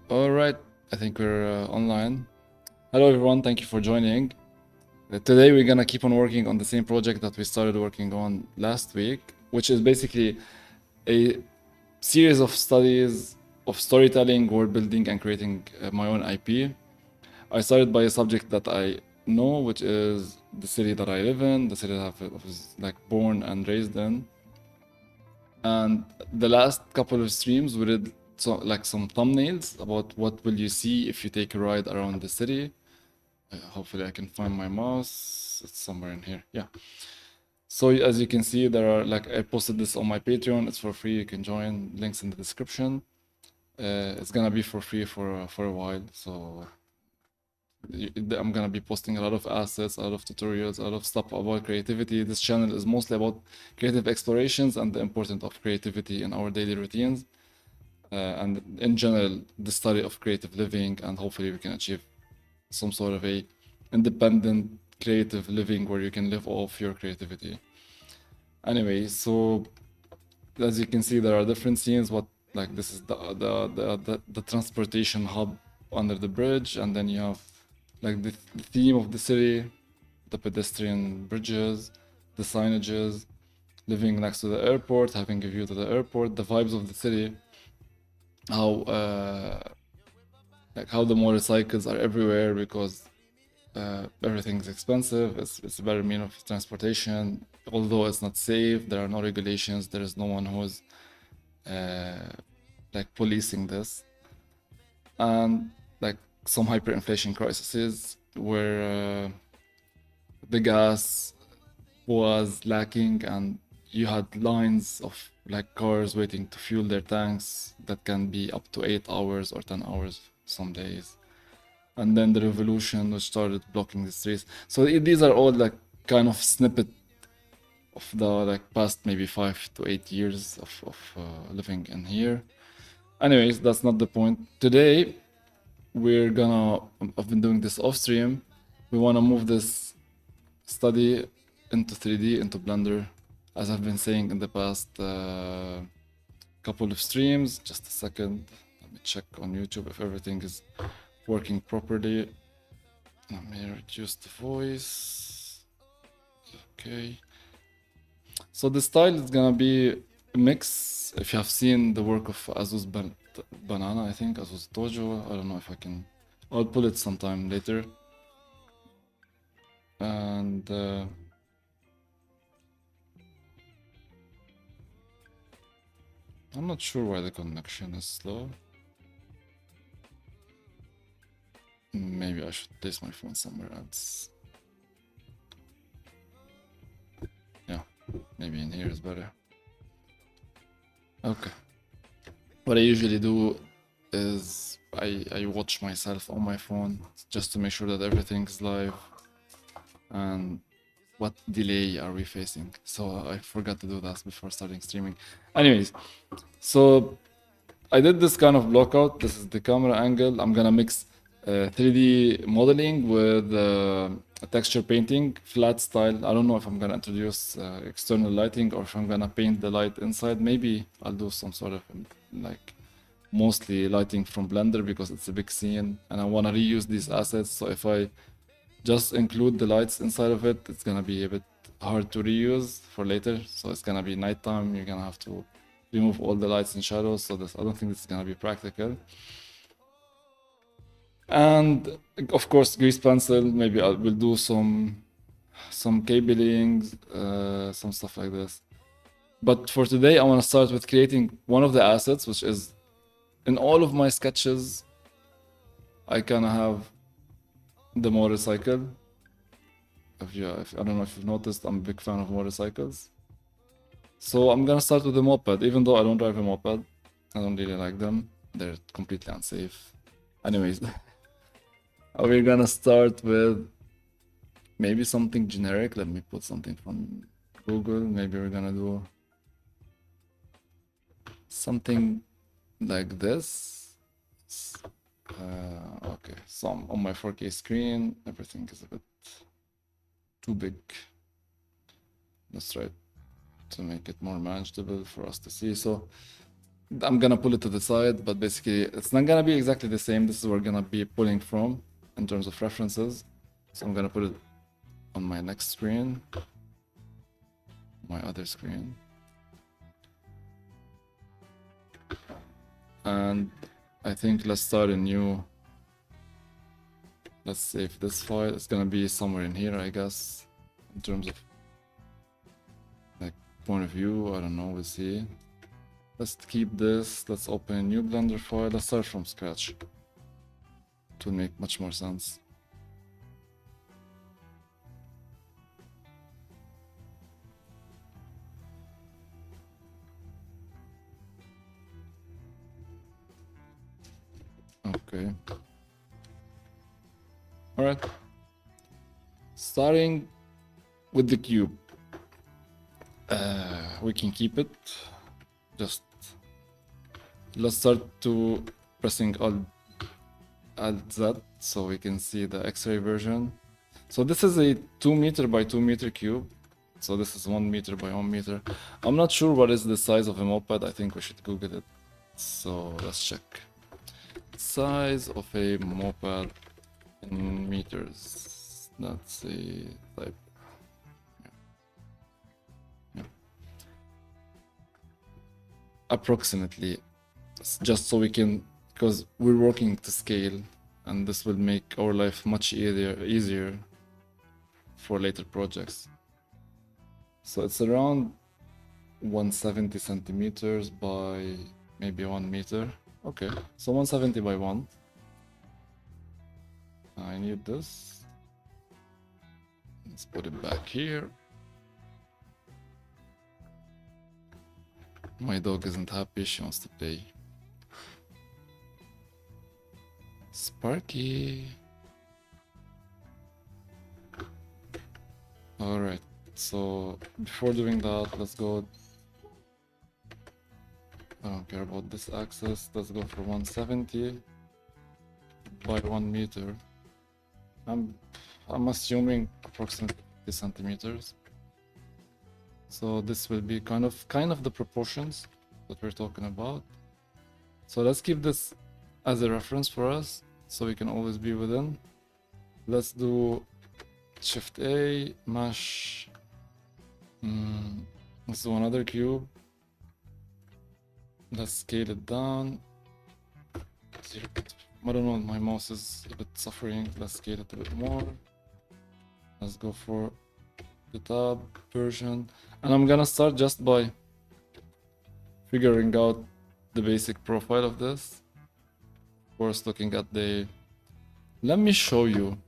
All right, I think we're online. Hello, everyone. Thank you for joining. Today, we're gonna keep on working on the same project that we started working on last week, which is basically a series of studies of storytelling, world building, and creating my own IP. I started by a subject that I know, which is the city that I live in, the city that I was like born and raised in. And the last couple of streams, we did some thumbnails about what will you see if you take a ride around the city. Hopefully I can find my mouse. It's somewhere in here. Yeah. So as you can see, there are I posted this on my Patreon. It's for free. You can join. Links in the description. It's gonna be for free for a while. So I'm gonna be posting a lot of assets, a lot of tutorials, a lot of stuff about creativity. This channel is mostly about creative explorations and the importance of creativity in our daily routines. And in general, the study of creative living, and hopefully we can achieve some sort of a independent creative living where you can live off your creativity. Anyway, so as you can see, there are different scenes. This is the transportation hub under the bridge, and then you have the theme of the city, the pedestrian bridges, the signages, living next to the airport, having a view to the airport, the vibes of the city, how how the motorcycles are everywhere because everything's expensive. It's a better mean of transportation. Although it's not safe, there are no regulations. There is no one who's policing this, and some hyperinflation crises where the gas was lacking and you had lines of cars waiting to fuel their tanks that can be up to 8 hours or 10 hours some days. And then the revolution which started blocking the streets. So these are all kind of snippet of the past maybe 5 to 8 years of living in here. Anyways, that's not the point. Today we're gonna, I've been doing this off stream. We wanna move this study into 3D, into Blender, as I've been saying in the past couple of streams. Just a second, let me check on YouTube if everything is working properly. Let me reduce the voice. Okay. So the style is gonna be a mix. If you have seen the work of Azu's Banana, I think, Azu's Dojo, I don't know if I can, I'll pull it sometime later. And I'm not sure why the connection is slow. Maybe I should place my phone somewhere else. Yeah, maybe in here is better. Okay. What I usually do is I watch myself on my phone just to make sure that everything's live and what delay are we facing. So I forgot to do that before starting streaming. Anyways, so I did this kind of blockout. This is the camera angle. I'm gonna mix 3D modeling with texture painting, flat style. I don't know if I'm gonna introduce external lighting or if I'm gonna paint the light inside. Maybe I'll do some sort of mostly lighting from Blender because it's a big scene and I wanna reuse these assets. So if I just include the lights inside of it, it's gonna be a bit hard to reuse for later. So it's gonna be nighttime. You're gonna have to remove all the lights and shadows. So I don't think this is gonna be practical. And of course, grease pencil. Maybe I will do some cabling, some stuff like this. But for today, I want to start with creating one of the assets, which is in all of my sketches. I kind of have the motorcycle. I don't know if you've noticed, I'm a big fan of motorcycles. So I'm gonna start with a moped, even though I don't drive a moped. I don't really like them. They're completely unsafe. Anyways, we're gonna start with maybe something generic. Let me put something from Google. Maybe we're gonna do something like this. Okay, so I'm on my 4K screen. Everything is a bit too big. Let's try to make it more manageable for us to see. So I'm gonna pull it to the side, but basically it's not gonna be exactly the same. This is where we're gonna be pulling from in terms of references. So I'm gonna put it on my next screen, my other screen. And I think let's start a new, let's save this file. It's gonna be somewhere in here, I guess, in terms of like point of view. I don't know, we'll see. Let's keep this. Let's open a new Blender file. Let's start from scratch. It will make much more sense. Okay. All right. Starting with the cube. We can keep it. Just let's start to pressing Alt Z so we can see the X-ray version. So this is a 2 meter by 2 meter cube. So this is 1 meter by 1 meter. I'm not sure what is the size of a moped. I think we should Google it. So let's check. Size of a moped in meters. Let's see. Type. Yeah. Approximately, just so we can, because we're working to scale, and this will make our life much easier for later projects. So it's around 170 centimeters by maybe 1 meter. Okay, so 170 by 1. I need this. Let's put it back here. My dog isn't happy, she wants to play. Sparky. Alright, so before doing that, let's go. I don't care about this axis. Let's go for 170 by 1 meter. I'm assuming approximately 50 centimeters. So this will be kind of the proportions that we're talking about. So let's keep this as a reference for us, so we can always be within. Let's do Shift A, Mesh. Let's do another cube. Let's scale it down. I don't know, my mouse is a bit suffering. Let's scale it a bit more. Let's go for the tab version. And I'm gonna start just by figuring out the basic profile of this. Of course, looking at the... Let me show you,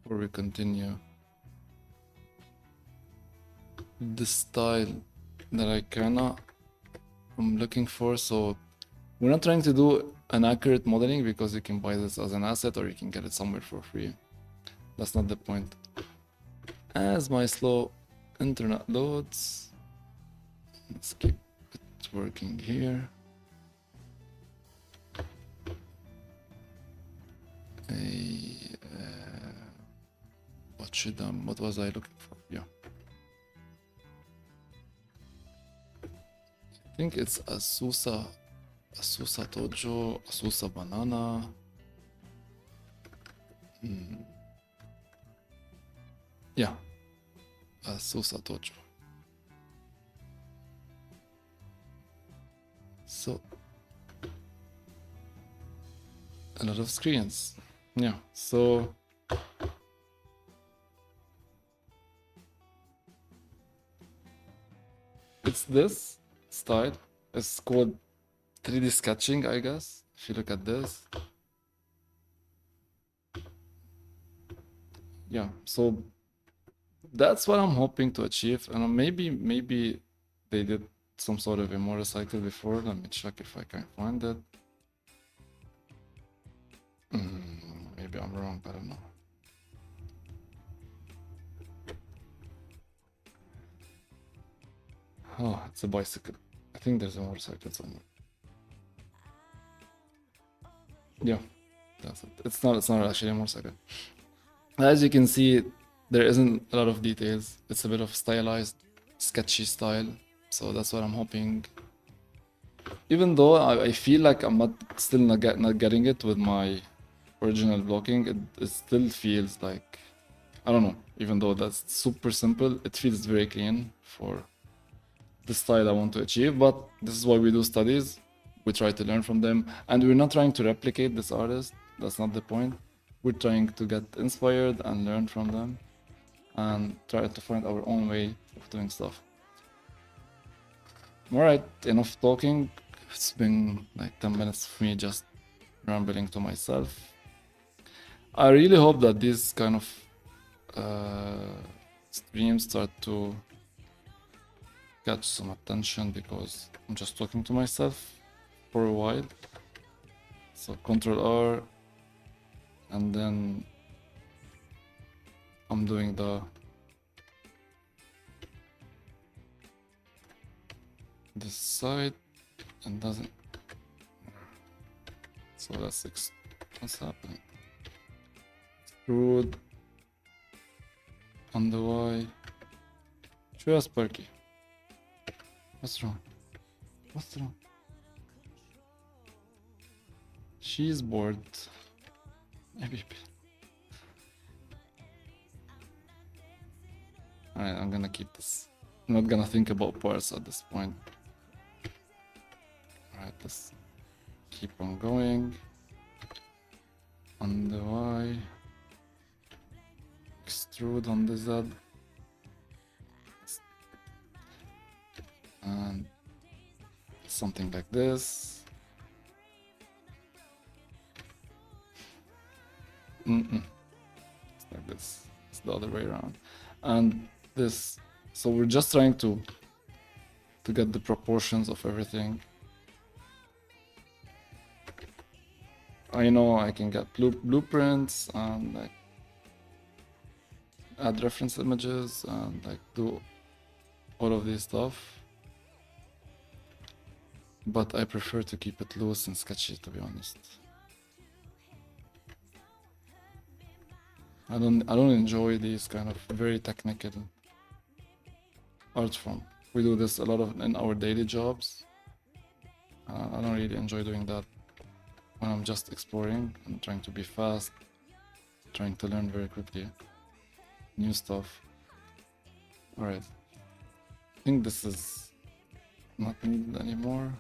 before we continue, the style that I'm looking for. So we're not trying to do an accurate modeling, because you can buy this as an asset or you can get it somewhere for free. That's not the point. As my slow internet loads, let's keep it working here. What was I looking for? Yeah, I think it's Asusa Tojo, Asusa Banana. Yeah, Asusa Tojo. So a lot of screens. Yeah, so it's this style. It's called 3D sketching, I guess, if you look at this. Yeah, so that's what I'm hoping to achieve. And maybe they did some sort of a motorcycle before. Let me check if I can find it. Maybe I'm wrong, I don't know. Oh, it's a bicycle. I think there's a motorcycle somewhere. Yeah, that's it. It's not actually a motorcycle. As you can see, there isn't a lot of details. It's a bit of stylized, sketchy style. So that's what I'm hoping even though I feel like I'm still not getting it with my original blocking, it still feels like, I don't know, even though that's super simple, it feels very clean for the style I want to achieve. But this is why we do studies. We try to learn from them, and we're not trying to replicate this artist. That's not the point. We're trying to get inspired and learn from them and try to find our own way of doing stuff. Alright, enough talking. It's been like 10 minutes of me just rambling to myself. I really hope that these kind of streams start to catch some attention, because I'm just talking to myself for a while. So Control R, and then I'm doing this side and doesn't. So that's what's happening. Extrude on the Y. Show us Sparky. What's wrong? What's wrong? She's bored. Maybe. Alright, I'm gonna keep this. I'm not gonna think about parts at this point. Alright, let's keep on going. On the Y. Extrude on the Z. And something like this. It's like this. It's the other way around. And this. So we're just trying to get the proportions of everything. I know I can get blueprints and like add reference images and like do all of this stuff, but I prefer to keep it loose and sketchy, to be honest. I don't enjoy these kind of very technical art form. We do this a lot of in our daily jobs. I don't really enjoy doing that when I'm just exploring and trying to be fast, trying to learn very quickly new stuff. Alright, I think this is not needed anymore.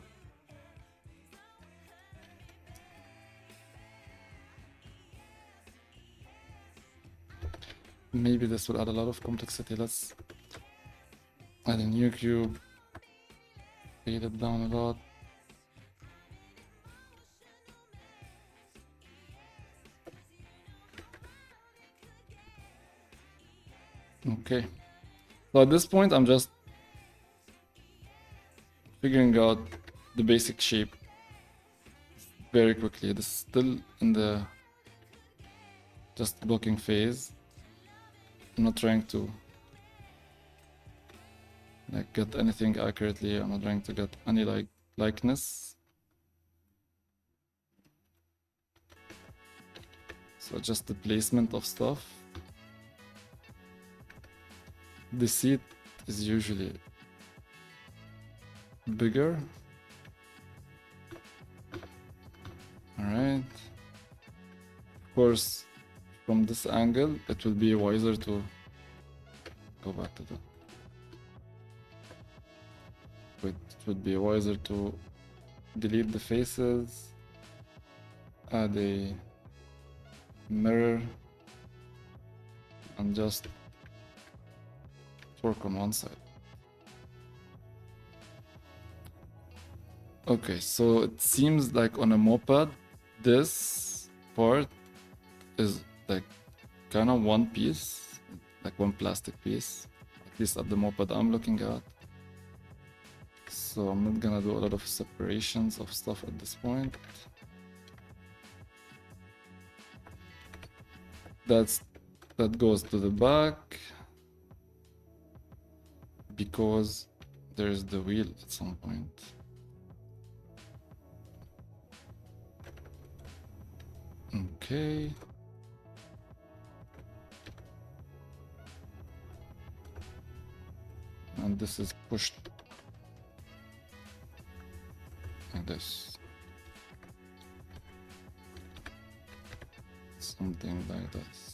Maybe this will add a lot of complexity. Let's add a new cube, fade it down a lot. Okay, so at this point I'm just figuring out the basic shape very quickly. This is still in the just blocking phase. I'm not trying to like get anything accurately. I'm not trying to get any likeness. So just the placement of stuff. The seat is usually bigger. Alright. Of course, from this angle, it will be wiser to go back to the... It would be wiser to delete the faces, add a mirror, and just work on one side. Okay, so it seems like on a moped, this part is like kind of one piece, like one plastic piece, at least at the moped I'm looking at. So I'm not gonna do a lot of separations of stuff at this point. That goes to the back because there's the wheel at some point. Okay. And this is pushed like this. Something like this.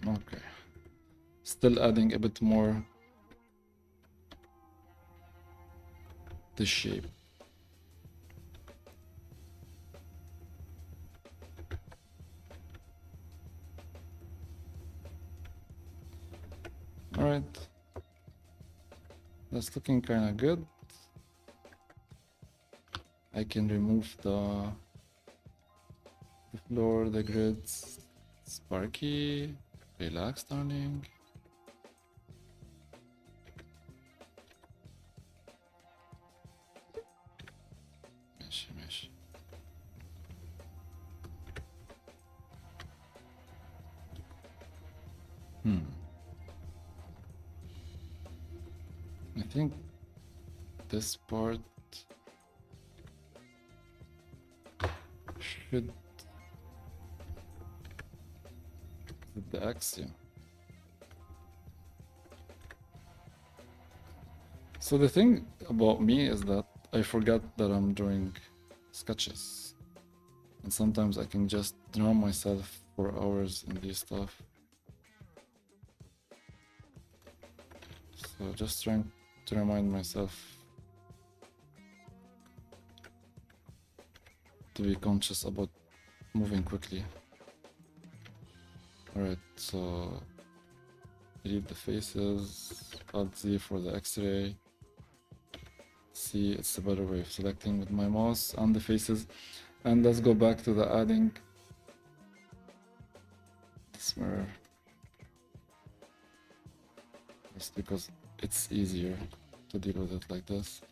Okay. Still adding a bit more the shape. All right. That's looking kind of good. I can remove the floor, the grids. Sparky, relax, darling. ماشي ماشي. I think this part should fit the axiom. So the thing about me is that I forgot that I'm drawing sketches. And sometimes I can just draw myself for hours in this stuff. So just trying to remind myself to be conscious about moving quickly. Alright, so delete the faces, Alt Z for the X-ray. See, it's a better way of selecting with my mouse and the faces. And let's go back to the adding this mirror. Just because it's easier to deal with it like this.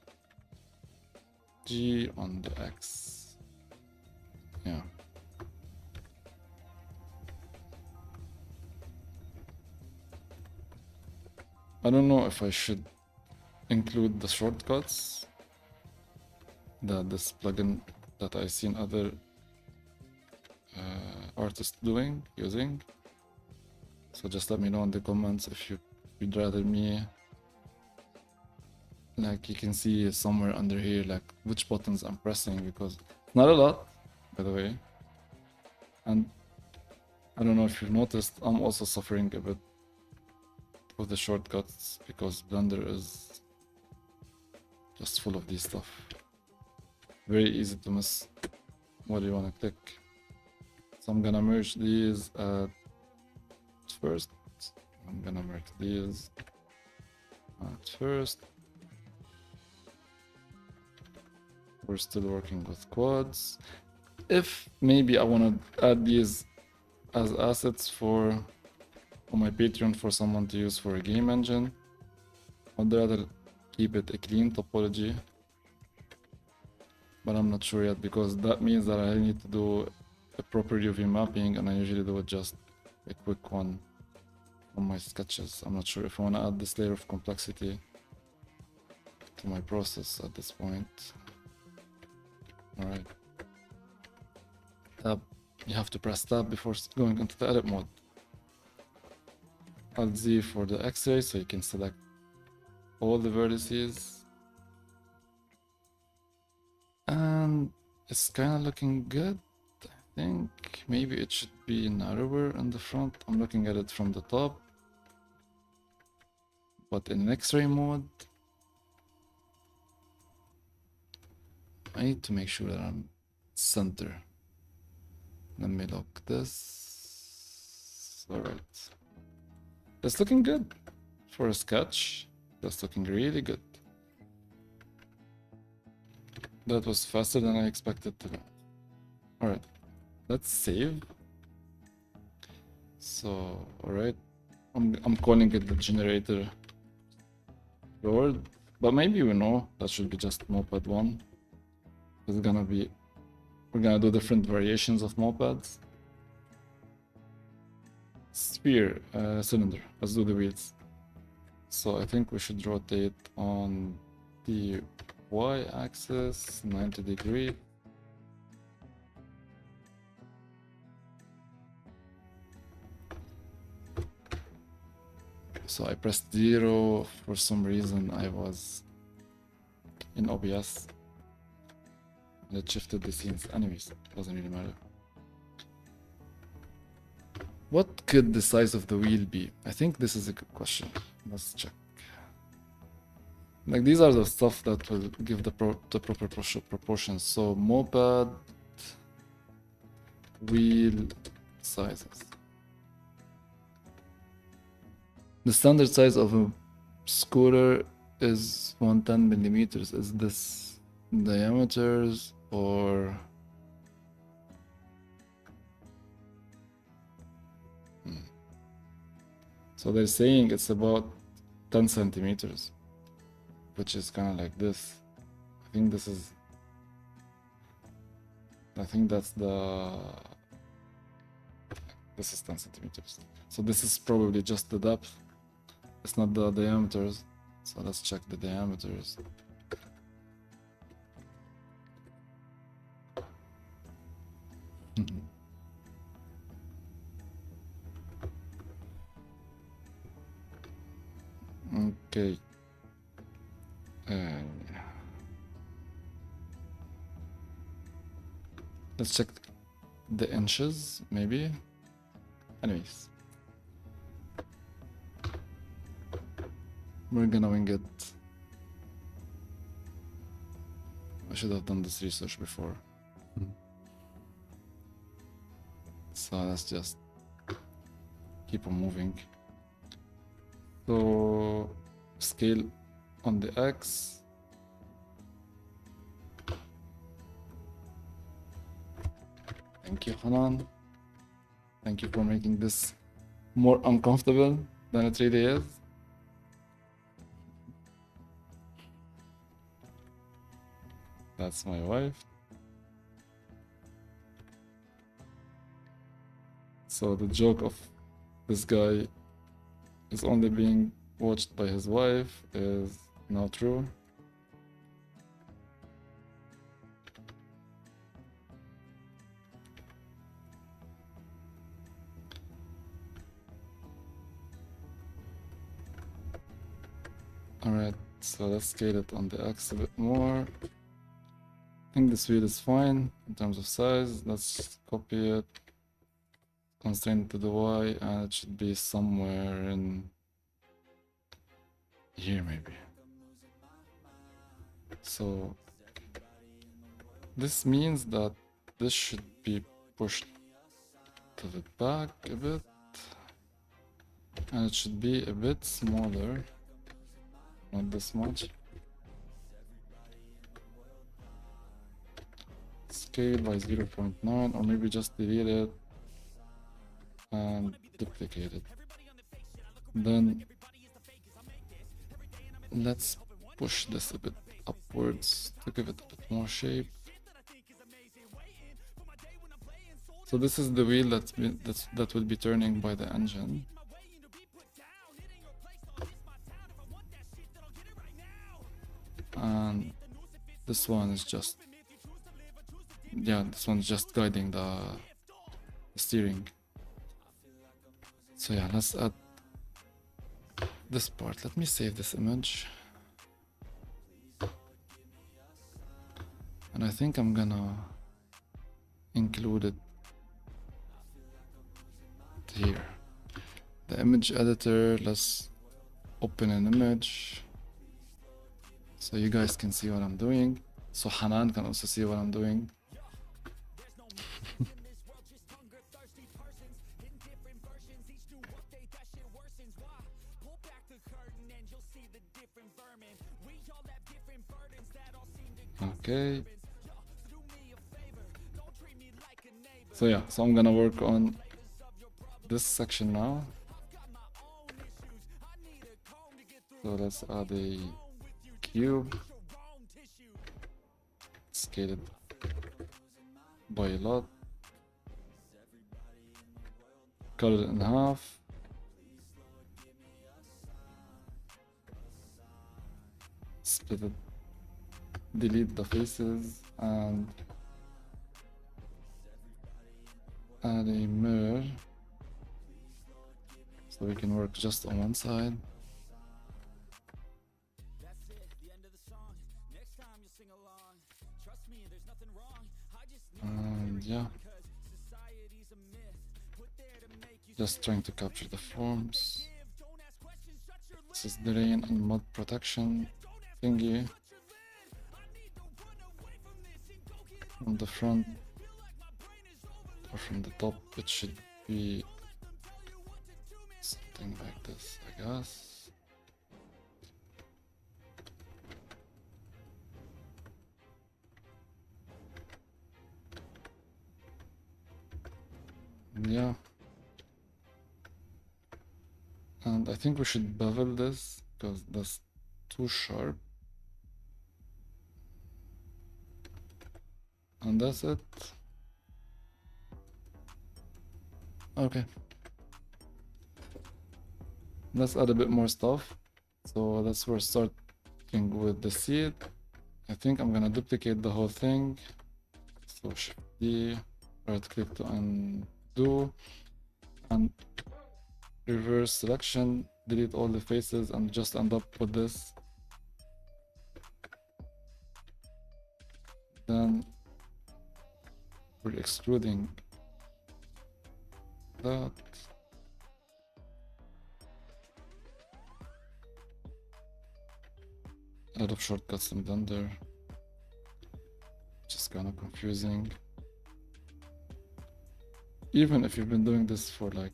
G on the X. Yeah. I don't know if I should include the shortcuts that this plugin that I've seen other artists using. So just let me know in the comments if you'd rather me, like you can see somewhere under here, like which buttons I'm pressing, because not a lot, by the way. And I don't know if you've noticed, I'm also suffering a bit with the shortcuts because Blender is just full of these stuff. Very easy to miss what you want to click. So I'm gonna merge these at first. I'm gonna merge these at first. We're still working with quads. If maybe I want to add these as assets for on my Patreon for someone to use for a game engine, I'd rather keep it a clean topology, but I'm not sure yet because that means that I need to do a proper UV mapping, and I usually do it just a quick one on my sketches. I'm not sure if I want to add this layer of complexity to my process at this point. Alright. Tab. You have to press tab before going into the edit mode. Alt Z for the X-ray so you can select all the vertices. And it's kind of looking good. I think maybe it should be narrower in the front. I'm looking at it from the top. But in X-ray mode, I need to make sure that I'm center. Let me look this. Alright. That's looking good. For a sketch, that's looking really good. That was faster than I expected to be. Alright. Let's save. So, alright. I'm calling it the generator Lord. But maybe we know that should be just moped 1. It's gonna be, we're gonna do different variations of mopeds. Sphere, cylinder. Let's do the wheels. So I think we should rotate on the y-axis 90 degree. So I pressed 0. For some reason I was in OBS. And it shifted the scenes. Anyways, doesn't really matter. What could the size of the wheel be? I think this is a good question. Let's check. Like, these are the stuff that will give the proper proportions. So moped wheel sizes. The standard size of a scooter is 110 millimeters. Is this diameters or... So they're saying it's about 10 centimeters, which is kind of like this. I think this is... I think that's the... This is 10 centimeters. So this is probably just the depth. It's not the diameters. So let's check the diameters. Okay. Let's check the inches, maybe. Anyways. We're gonna wing it. I should have done this research before. So let's just keep on moving. So scale on the X. Thank you, Hanan. Thank you for making this more uncomfortable than it really is. That's my wife. So the joke of this guy is only being watched by his wife is not true. Alright, so let's scale it on the X a bit more. I think this wheel is fine in terms of size. Let's copy it, constrain it to the Y, and it should be somewhere in here maybe. So this means that this should be pushed to the back a bit, and it should be a bit smaller, not this much. Scale by 0.9, or maybe just delete it and duplicate it. Then let's push this a bit upwards to give it a bit more shape. So this is the wheel that will be turning by the engine. And this one is just, yeah, this one's just guiding the steering. So yeah, let's add this part. Let me save this image. And I think I'm gonna include it here. The image editor, let's open an image so you guys can see what I'm doing. So Hanan can also see what I'm doing. Okay. So yeah, so I'm gonna work on this section now. So let's add a cube. Scale it by a lot. Cut it in half. split it, delete the faces, and add a mirror so we can work just on one side. And yeah, just trying to capture the forms. This is the rain and mud protection thingy. From the front or from the top, it should be something like this, I guess. Yeah. And I think we should bevel this because that's too sharp. And that's it. Okay. Let's add a bit more stuff. So that's where starting with the seed. I think I'm gonna duplicate the whole thing. So Shift D, right click to undo, and reverse selection, delete all the faces, and just end up with this. Then we're extruding that. A lot of shortcuts in Blender, just kind of confusing. Even if you've been doing this for like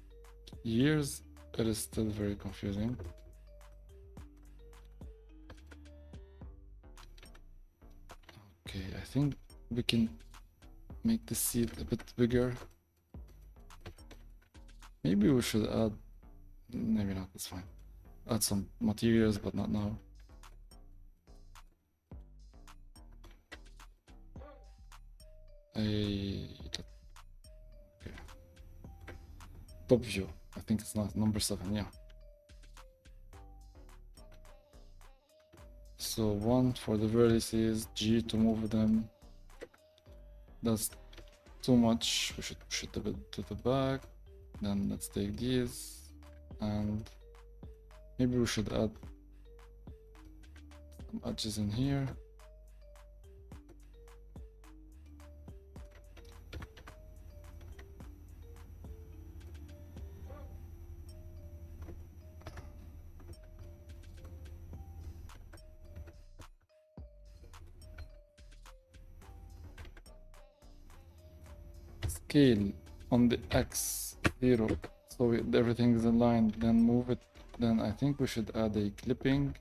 years, it is still very confusing. Okay, I think we can make the seed a bit bigger. Maybe we should add, maybe not, that's fine. Add some materials, but not now. Okay. Top view, I think it's not number 7, yeah. So 1 for the vertices, G to move them. That's too much, we should push it a bit to the back. Then let's take these, and maybe we should add some edges in here. Scale on the X 0, so everything is aligned. Then move it. Then I think we should add a clipping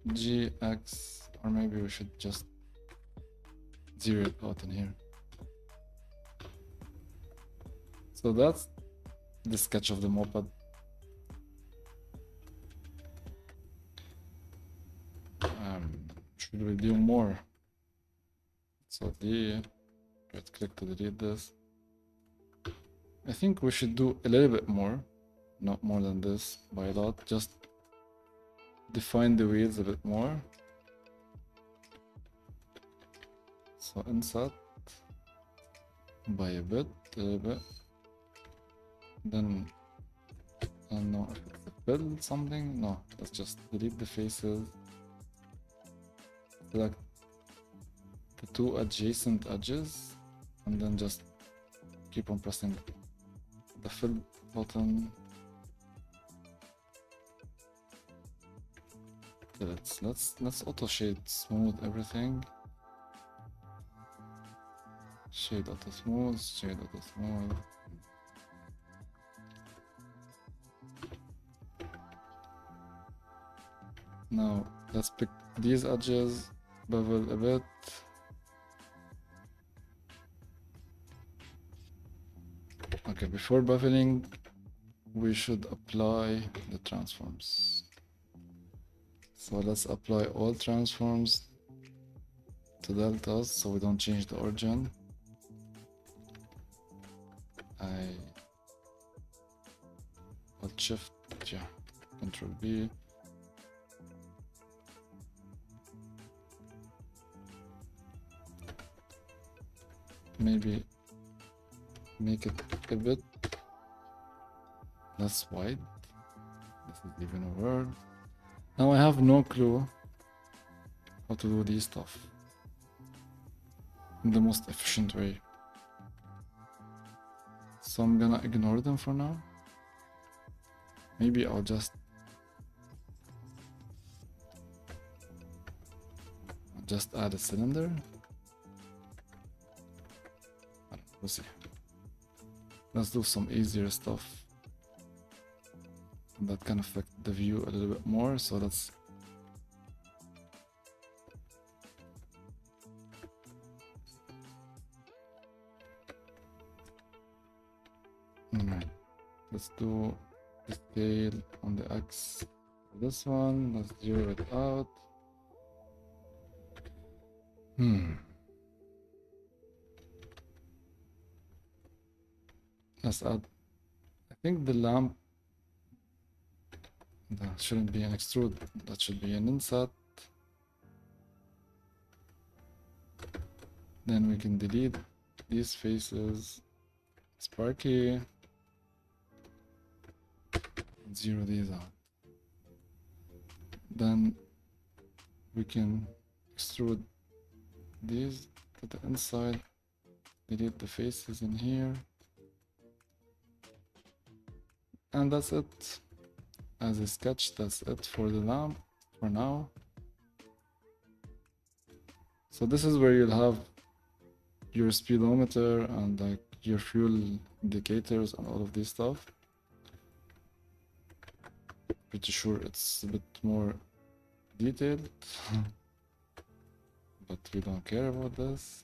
GX, or maybe we should just zero it out in here. So that's the sketch of the moped. Should we do more? So right click to delete this. I think we should do a little bit more, not more than this by a lot. Just define the wheels a bit more. So inset by a little bit. Then I don't know if it's a build something. No, let's just delete the faces. Select the 2 adjacent edges, and then just keep on pressing the fill button. Let's auto shade smooth everything. Shade auto smooth, shade auto smooth. Now let's pick these edges, bevel a bit. Okay, before beveling, we should apply the transforms. So let's apply all transforms to deltas so we don't change the origin. Alt Shift, yeah, Control B. maybe make it a bit less wide. This is even a word. Now I have no clue how to do these stuff in the most efficient way. So I'm gonna ignore them for now. Maybe I'll just add a cylinder. We'll see. Let's do some easier stuff that can affect the view a little bit more. So let's let's do the scale on the X for this one. Let's zero it out. Let's add, I think the lamp, that shouldn't be an extrude, that should be an inset. Then we can delete these faces, Sparky, zero these out. Then we can extrude these to the inside, delete the faces in here. And that's it. As a sketch, that's it for the lamp for now. So this is where you'll have your speedometer and like your fuel indicators and all of this stuff. Pretty sure it's a bit more detailed, but we don't care about this.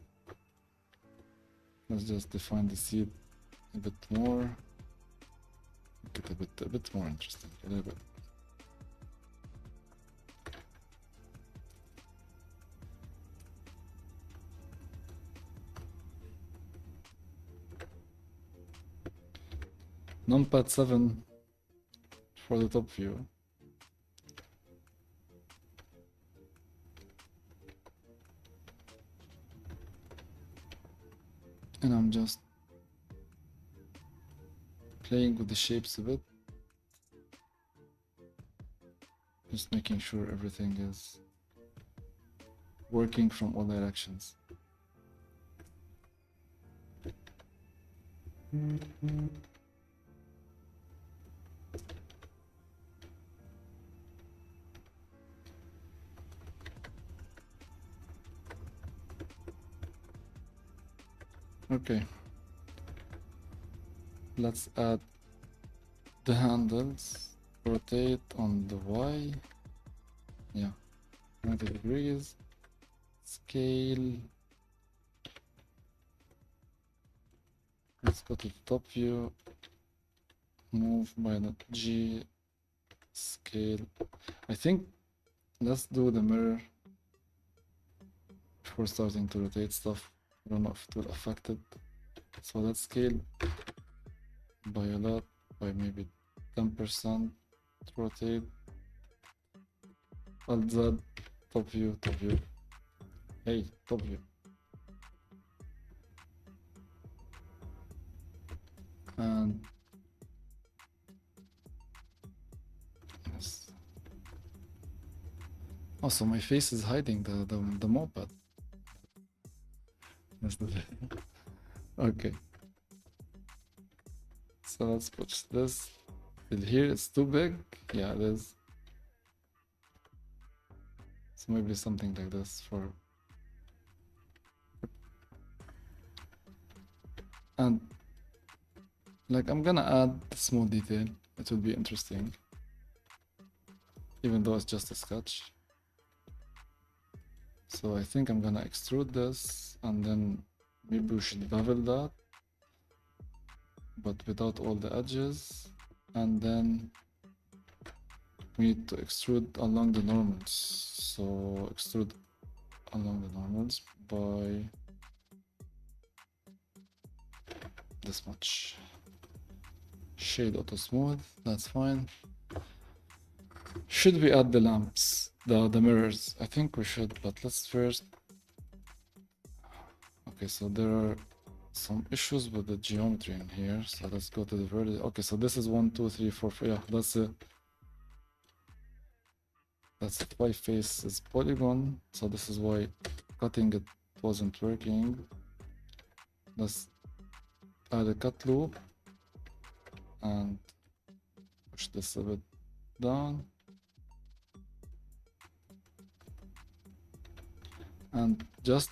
Let's just define the seed a bit more. Make it a bit more interesting, a little bit. Numpad 7 for the top view. And I'm just playing with the shapes a bit. Just making sure everything is working from all directions. Okay, let's add the handles. Rotate on the Y, yeah, 90 degrees. Scale, let's go to the top view, move by the G, scale. I think let's do the mirror before starting to rotate stuff. I don't know if it will affect it. So let's scale by a lot, by maybe 10%. Rotate. Alt Z, top view, top view. Hey, top view. And yes. Also, my face is hiding the moped. Let's do that. Okay. So let's push this. Here it's too big. Yeah, it is. So maybe something like this for. And like I'm gonna add a small detail. It will be interesting, even though it's just a sketch. So I think I'm gonna extrude this, and then maybe we should bevel that, but without all the edges. And then we need to extrude along the normals. So extrude along the normals by this much. Shade auto smooth, that's fine. Should we add the lamps, the mirrors? I think we should, but let's first. Okay, so there are some issues with the geometry in here. So let's go to the vertex. Okay, so this is 1, 2, 3, 4, 5. Yeah, that's it. That's it. Y face is polygon. So this is why cutting it wasn't working. Let's add a cut loop and push this a bit down. And just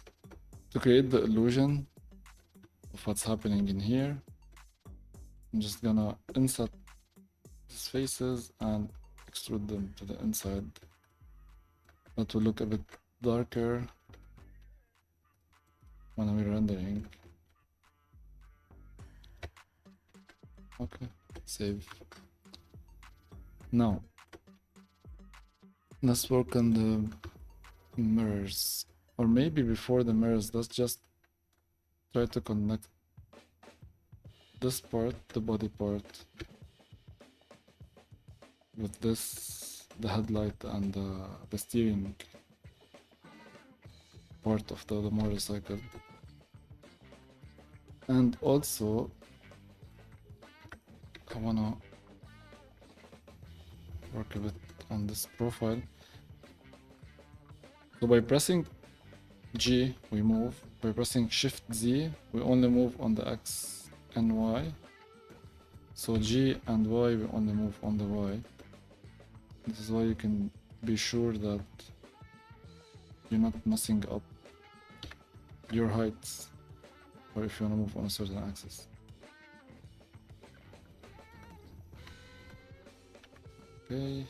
to create the illusion of what's happening in here, I'm just gonna insert these faces and extrude them to the inside. That will look a bit darker when we're rendering. Okay, save. Now, let's work on the mirrors. Or maybe before the mirrors, let's just try to connect this part, the body part, with this, the headlight and the steering part of the motorcycle. And also, I wanna work a bit on this profile. So by pressing G, we move. By pressing Shift Z, we only move on the X and Y. So G and Y, we only move on the Y. This is why you can be sure that you're not messing up your heights, or if you want to move on a certain axis. Okay.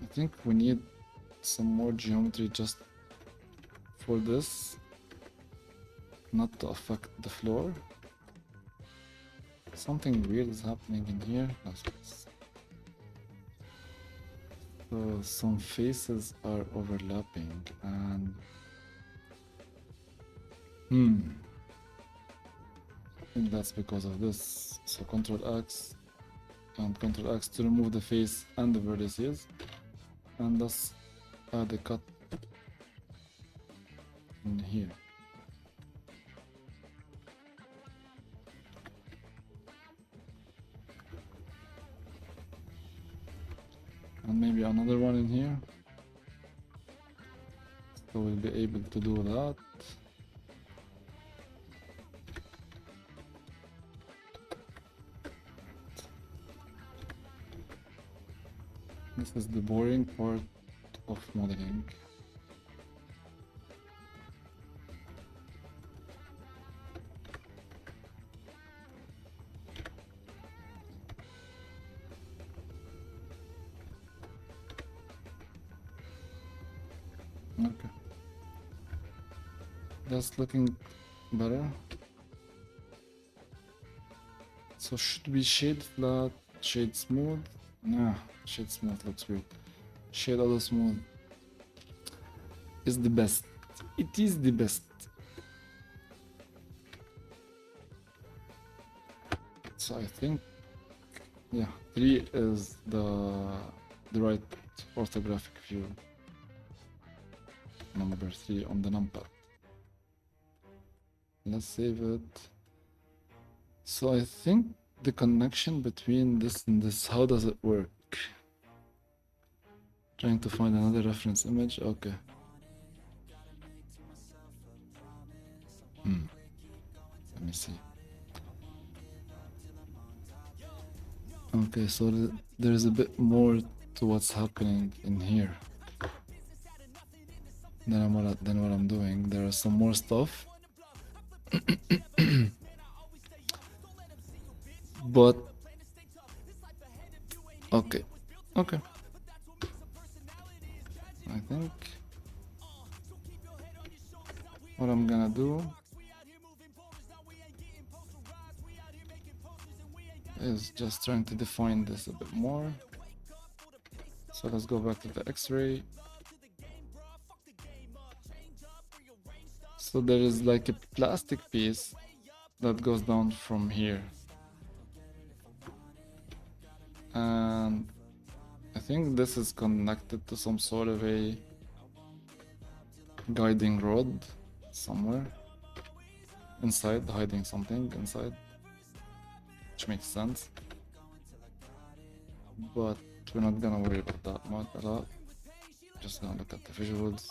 I think we need some more geometry just for this, not to affect the floor. Something weird is happening in here. So some faces are overlapping and I think that's because of this. So Ctrl X and Ctrl X to remove the face and the vertices, and let's add a cut in here. And maybe another one in here. So we'll be able to do that. This is the boring part of modeling. Okay, that's looking better. So should we shade flat, shade smooth? Nah, shade smooth looks weird. Shade auto smooth is the best. It is the best. So I think, yeah, 3 is the right orthographic view. Number 3 on the numpad. Let's save it. So I think the connection between this and this, how does it work? Trying to find another reference image. Okay. Let me see. Okay, so there's a bit more to what's happening in here than what I'm doing. There are some more stuff. But okay. I think what I'm gonna do is just trying to define this a bit more. So let's go back to the X-ray. So there is like a plastic piece that goes down from here. And I think this is connected to some sort of a guiding rod. somewhere inside, hiding something inside, which makes sense. But we're not gonna worry about that much a lot. Just gonna look at the visuals.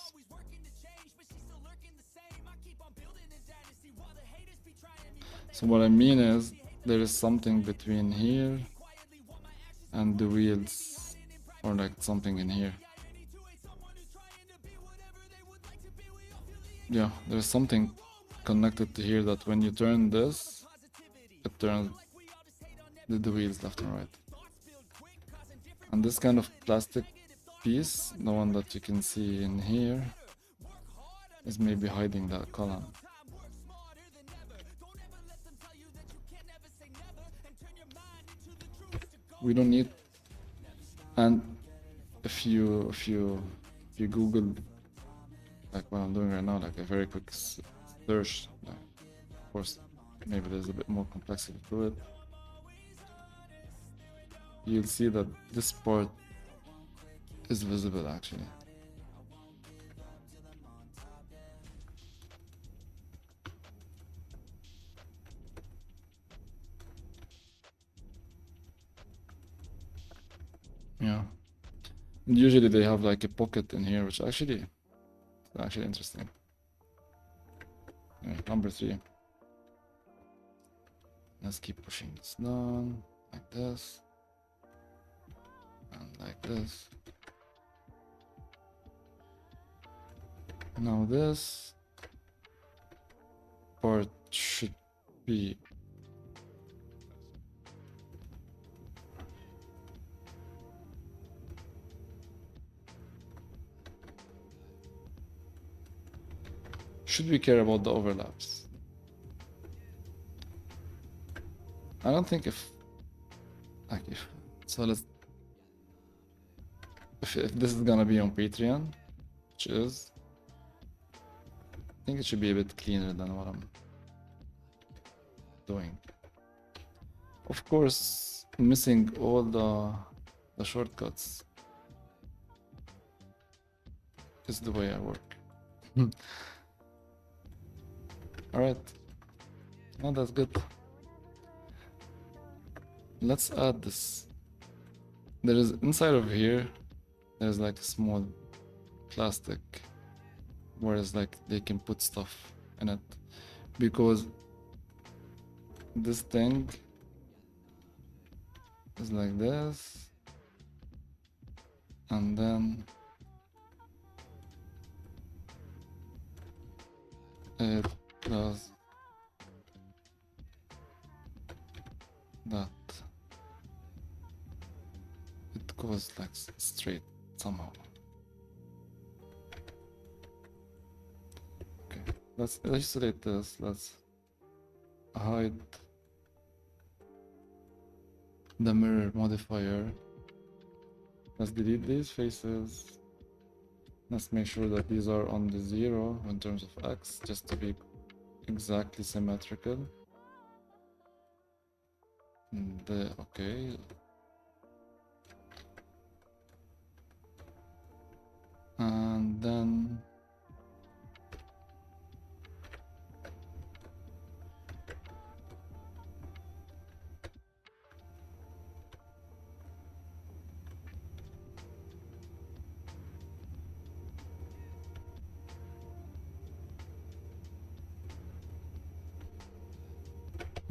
So what I mean is there is something between here and the wheels, or like something in here. Yeah, there's something connected to here that when you turn this, it turns the wheels left and right. And this kind of plastic piece, the one that you can see in here, is maybe hiding that column. We don't need, and if you Google like what I'm doing right now, like a very quick search, like, of course maybe there's a bit more complexity to it, you'll see that this part is visible actually. Yeah. And usually they have like a pocket in here, which actually is actually interesting. Okay, number 3. Let's keep pushing this down like this and like this. Now this part should be should we care about the overlaps? I don't think if so let's if this is gonna be on Patreon, which is, I think it should be a bit cleaner than what I'm doing. Of course, missing all the shortcuts is the way I work. Alright, oh, that's good. Let's add this. There is inside of here, there's like a small plastic, whereas like they can put stuff in it, because this thing is like this, and then it does that. It goes like straight somehow. Okay, let's isolate this. Let's hide the mirror modifier. Let's delete these faces. Let's make sure that these are on the 0 in terms of X, just to be exactly symmetrical. Okay. And then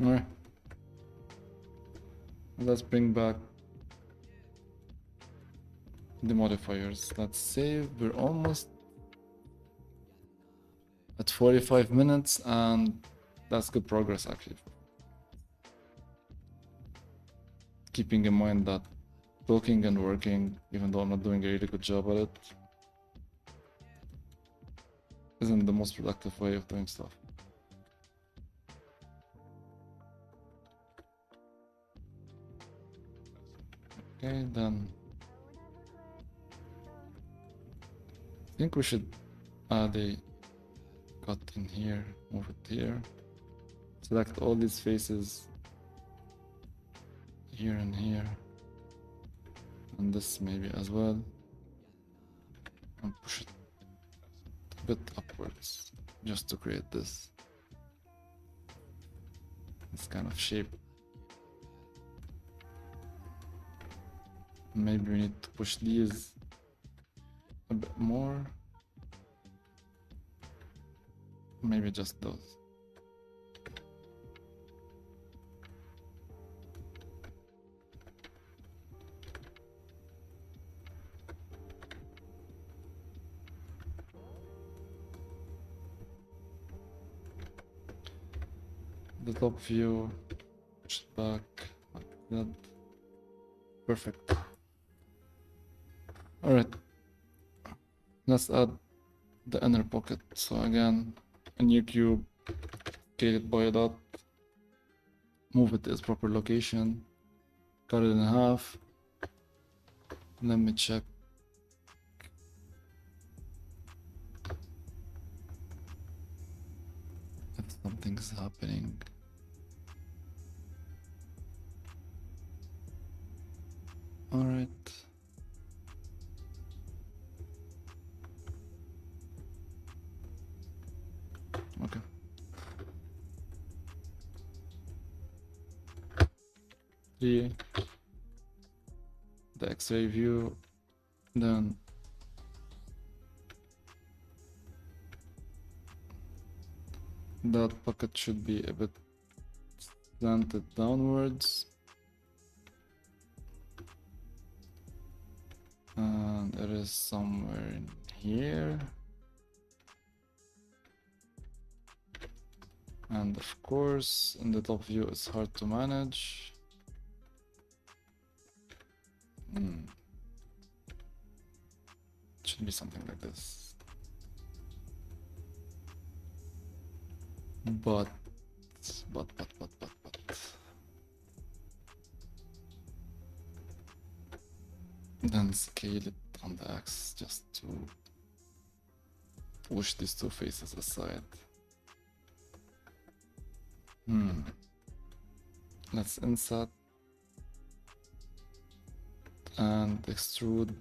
alright. Let's bring back the modifiers. Let's save. We're almost at 45 minutes, and that's good progress actually. Keeping in mind that talking and working, even though I'm not doing a really good job at it, isn't the most productive way of doing stuff. Okay, then I think we should add a cut in here, move it here, select all these faces here and here, and this maybe as well, and push it a bit upwards just to create this kind of shape. Maybe we need to push these a bit more. Maybe just those. The top view, push it back, like that. Perfect. All right, let's add the inner pocket. So again, a new cube, scale it by a dot, move it to its proper location, cut it in half. Let me check. If something's happening. All right. Okay. The X-ray view, then that pocket should be a bit slanted downwards, and it is somewhere in here. And of course, in the top view, it's hard to manage. It should be something like this. But. Then scale it on the axis just to push these two faces aside. Let's insert and extrude,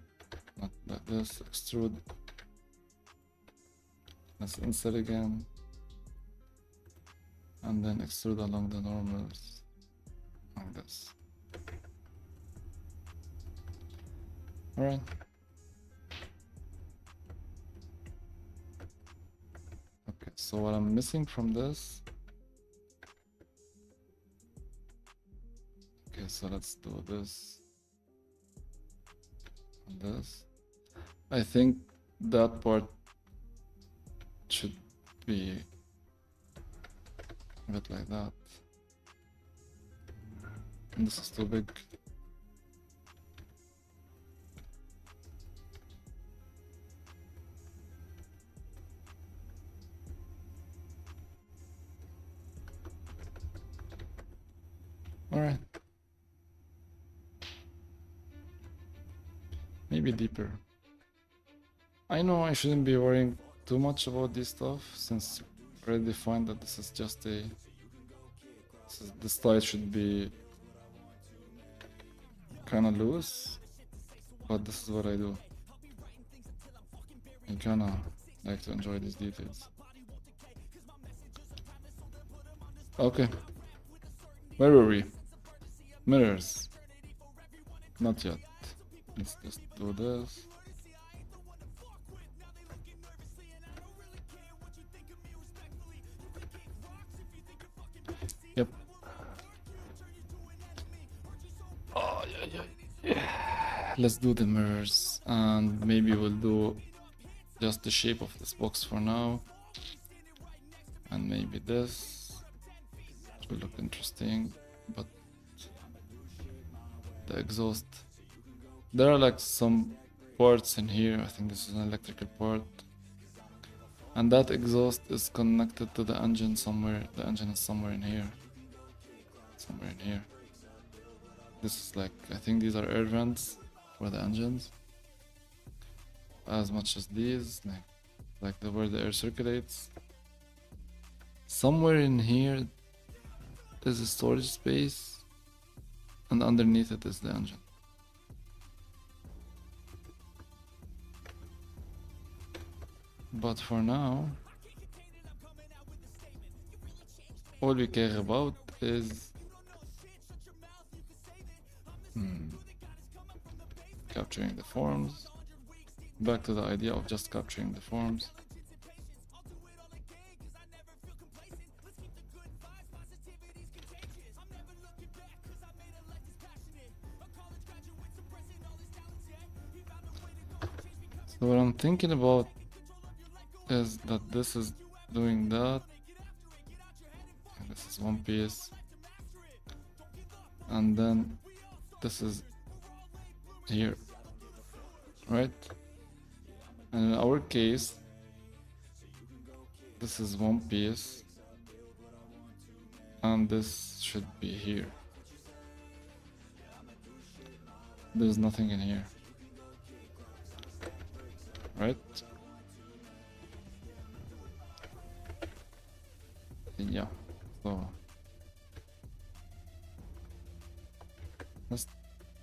not like this, extrude. Let's insert again and then extrude along the normals like this. All right. Okay, so what I'm missing from this. Okay, so let's do this and this. I think that part should be a bit like that. And this is too big. All right. Maybe deeper. I know I shouldn't be worrying too much about this stuff since I already find that this is just a... This slide should be kind of loose, but this is what I do. I kind of like to enjoy these details. Okay. Where were we? Mirrors. Not yet. Let's just do this. Yep. Oh, yeah. Let's do the mirrors, and maybe we'll do just the shape of this box for now. And maybe this will look interesting, but the exhaust. There are like some parts in here. I think this is an electrical part. And that exhaust is connected to the engine somewhere. The engine is somewhere in here. Somewhere in here. This is like, I think these are air vents for the engines. As much as these, like where the air circulates. Somewhere in here is a storage space. And underneath it is the engine. But for now, all we care about is capturing the forms. Back to the idea of just capturing the forms. So what I'm thinking about is that this is doing that. And this is one piece. And then this is here, right? And in our case, this is one piece. And this should be here. There's nothing in here. Right? Yeah, so let's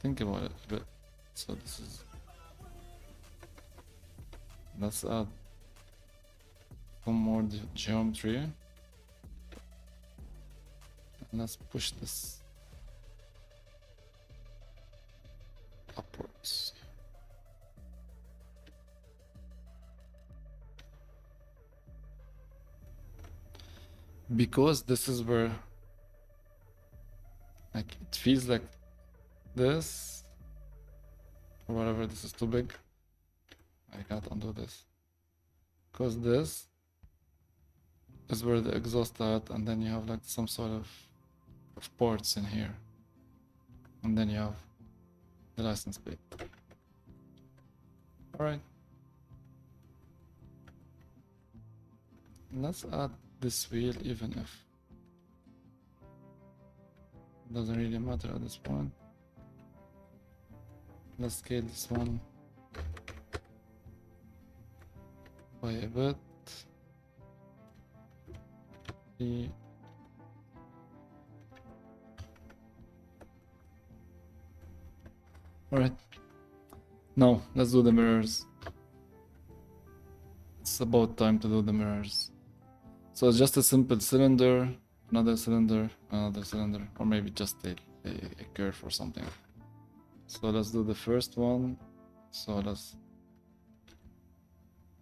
think about it a bit. So this is, let's add some more geometry and let's push this upwards. Because this is where, like, it feels like this or whatever. This is too big. I can't undo this because this is where the exhaust at, and then you have like some sort of ports in here, and then you have the license plate. All right, let's add this wheel, even if it doesn't really matter at this point. Let's scale this one by a bit. Alright, now let's do the mirrors. It's about time to do the mirrors. So it's just a simple cylinder, another cylinder, another cylinder, or maybe just a curve or something. So let's do the first one. So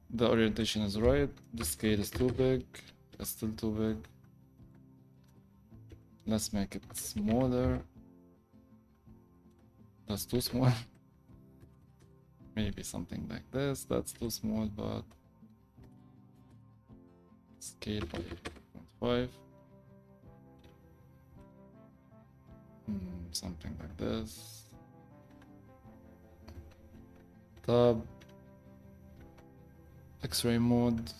the orientation is right, the scale is too big, it's still too big. Let's make it smaller. That's too small. Maybe something like this, that's too small, but scale by 0.5. Something like this. Tab, X-ray mode.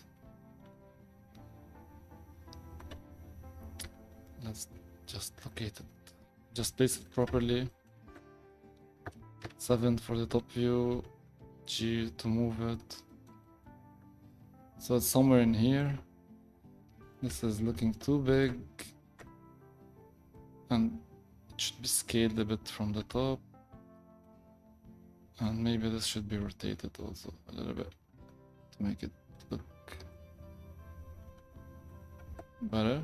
Let's just locate it. Just place it properly. 7 for the top view, G to move it. So it's somewhere in here. This is looking too big, and it should be scaled a bit from the top. And maybe this should be rotated also a little bit to make it look better.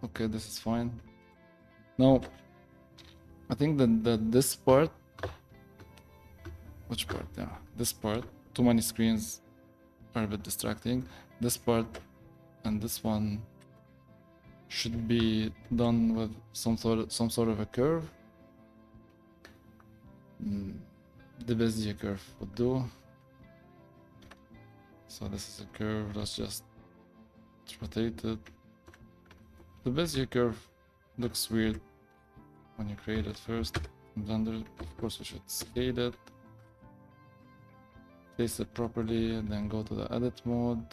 Okay, this is fine. Now, I think that this part, which part? Yeah, this part, too many screens are a bit distracting. This part and this one should be done with some sort of a curve. The Bezier curve would do. So this is a curve. Let's just rotate it. The Bezier curve looks weird when you create it first in Blender. Of course, we should scale it, place it properly, and then go to the edit mode.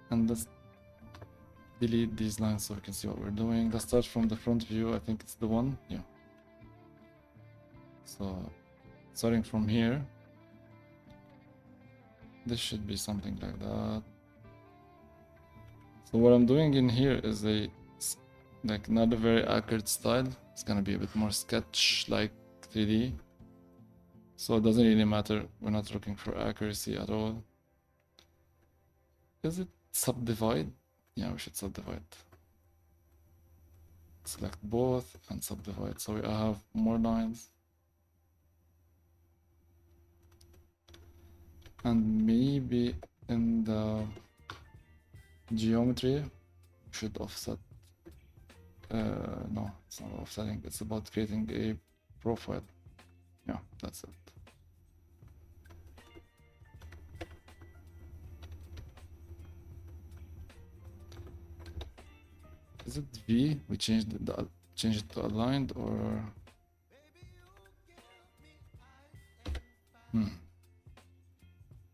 And let's delete these lines so we can see what we're doing. Let's start from the front view. I think it's the one. Yeah. So starting from here, this should be something like that. So what I'm doing in here is like not a very accurate style. It's gonna be a bit more sketch like 3D. So it doesn't really matter. We're not looking for accuracy at all. Is it subdivide? Yeah, we should subdivide. Select both and subdivide. So we have more lines. And maybe in the geometry, we should offset. No, it's not offsetting. It's about creating a profile. Yeah, that's it. Is it V? We changed it to aligned, or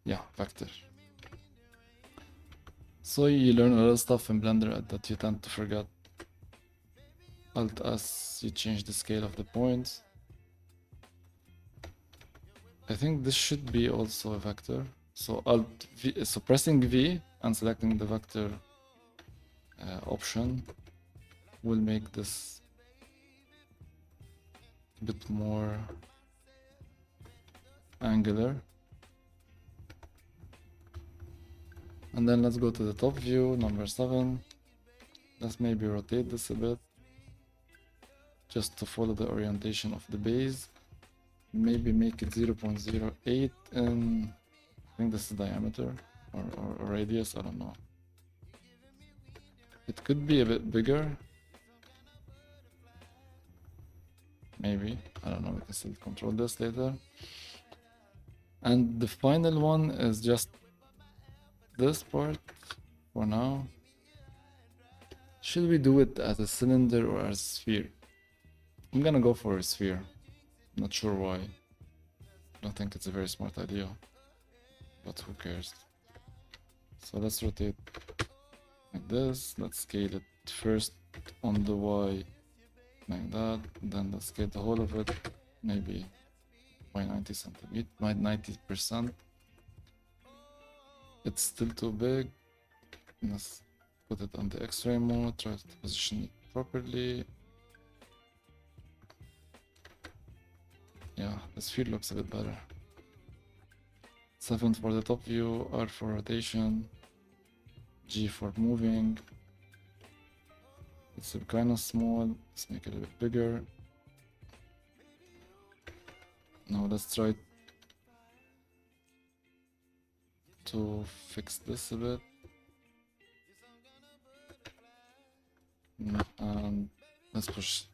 yeah, vector. So you learn a lot of stuff in Blender that you tend to forget. Alt S, you change the scale of the points. I think this should be also a vector. So Alt V, so pressing V and selecting the vector option will make this a bit more angular. And then let's go to the top view, number 7. Let's maybe rotate this a bit just to follow the orientation of the base. Maybe make it 0.08 and I think this is diameter or radius, I don't know. It could be a bit bigger. Maybe, I don't know, we can still control this later. And the final one is just this part for now. Should we do it as a cylinder or as a sphere? I'm gonna go for a sphere. Not sure why. I don't think it's a very smart idea, but who cares? So let's rotate like this. Let's scale it first on the Y like that. Then let's scale the whole of it, maybe by 90 centimeters, by 90%. It's still too big. Let's put it on the X-ray mode, try to position it properly. Yeah, the sphere looks a bit better. 7 for the top view, R for rotation, G for moving. It's kind of small, let's make it a bit bigger. Now let's try to fix this a bit. And let's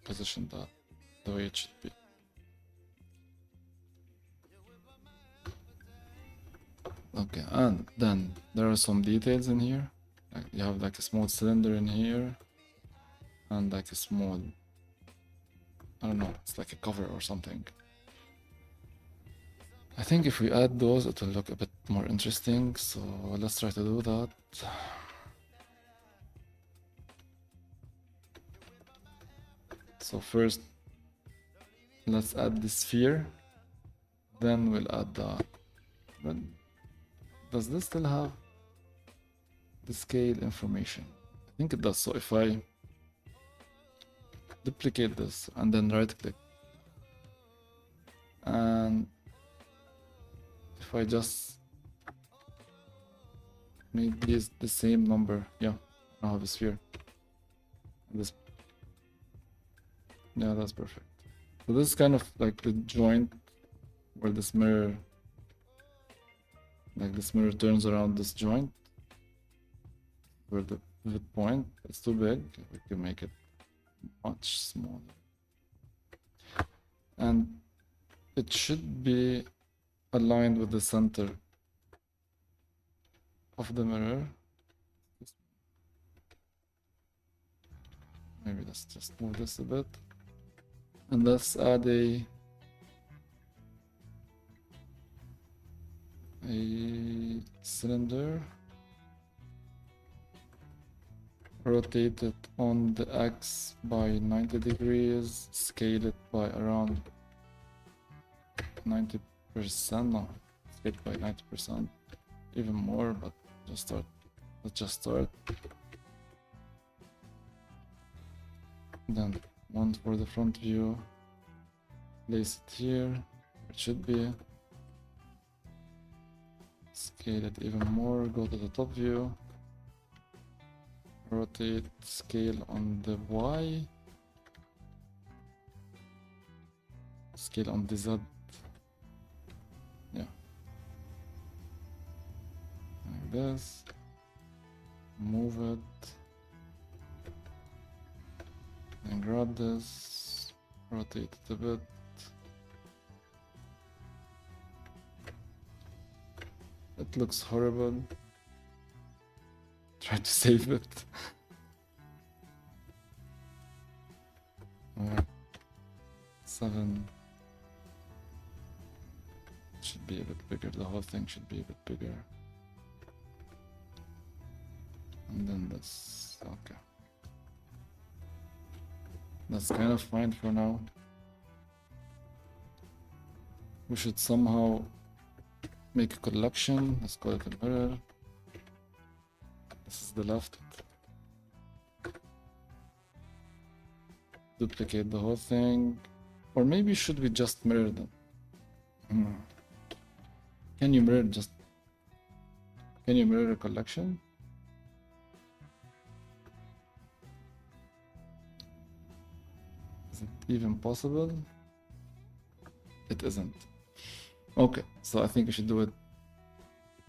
position that the way it should be. Okay, and then there are some details in here. Like you have like a small cylinder in here and like a small, I don't know, it's like a cover or something. I think if we add those, it will look a bit more interesting. So let's try to do that. So first, let's add the sphere. Then we'll add the. But does this still have the scale information? I think it does. So if I duplicate this and then right click, and if I just make these the same number, yeah, I have a sphere. This, yeah, that's perfect. So this is kind of like the joint where this mirror, like this mirror turns around this joint where the pivot point, it's too big, we can make it much smaller. And it should be aligned with the center of the mirror. Maybe let's just move this a bit. And let's add a cylinder. Rotate it on the X by 90 degrees, scale it by around 90%, no, scale it by 90%, even more, but just start, let's just start. Then one for the front view, place it here, it should be. Scale it even more, go to the top view. Rotate, scale on the Y. Scale on the Z. Yeah. Like this. Move it. And grab this. Rotate it a bit. It looks horrible. Try to save it. 7 should be a bit bigger. The whole thing should be a bit bigger. And then this, okay. That's kind of fine for now. We should somehow make a collection. Let's call it a mirror. This is the left. Duplicate the whole thing. Or maybe should we just mirror them? Can you mirror Can you mirror a collection? Is it even possible? It isn't. Okay, so I think we should do it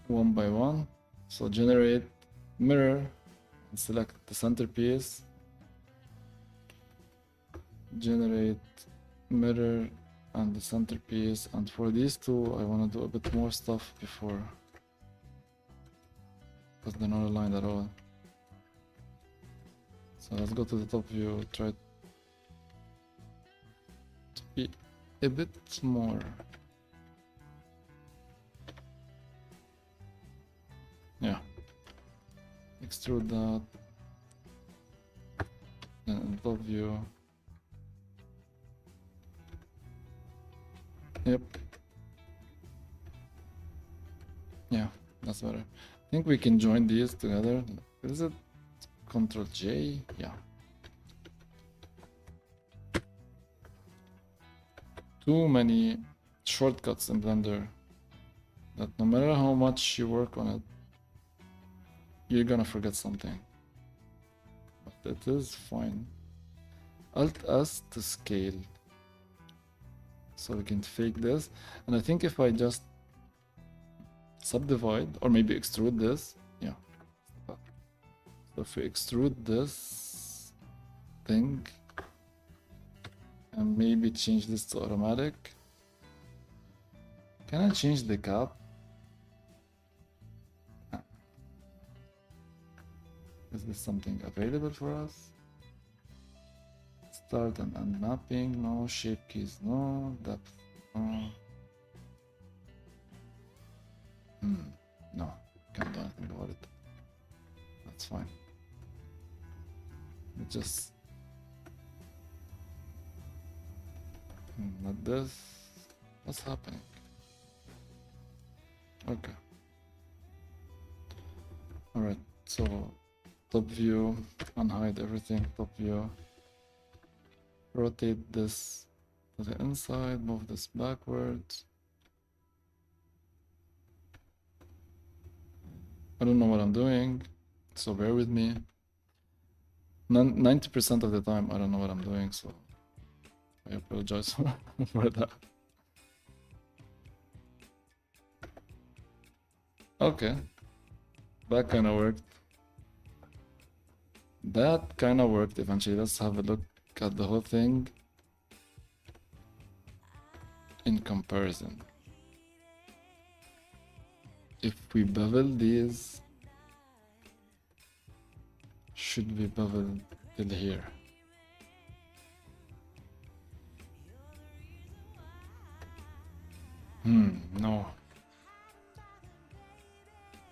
one by one. So generate mirror and select the centerpiece. Generate mirror and the centerpiece, and for these two I want to do a bit more stuff before, because they're not aligned at all. So let's go to the top view, try to be a bit more. Yeah, extrude that, then top view. Yep. Yeah, that's better. I think we can join these together. Is it Control J? Yeah. Too many shortcuts in Blender that no matter how much you work on it, you're gonna forget something. But it is fine. Alt S to scale. So we can fake this, and I think if I just subdivide or maybe extrude this, yeah. So if we extrude this thing and maybe change this to automatic, can I change the cap? Is this something available for us? Start and end mapping, no. Shape keys, no. Depth, no. No, can't do anything about it. That's fine. We just not this. What's happening? Okay. Alright, so top view, unhide everything, top view. Rotate this to the inside, move this backwards. I don't know what I'm doing, so bear with me. 90% of the time I don't know what I'm doing, so I apologize for that. Okay, that kind of worked. That kind of worked eventually. Let's have a look at the whole thing in comparison. If we bevel these, should we bevel till here? No.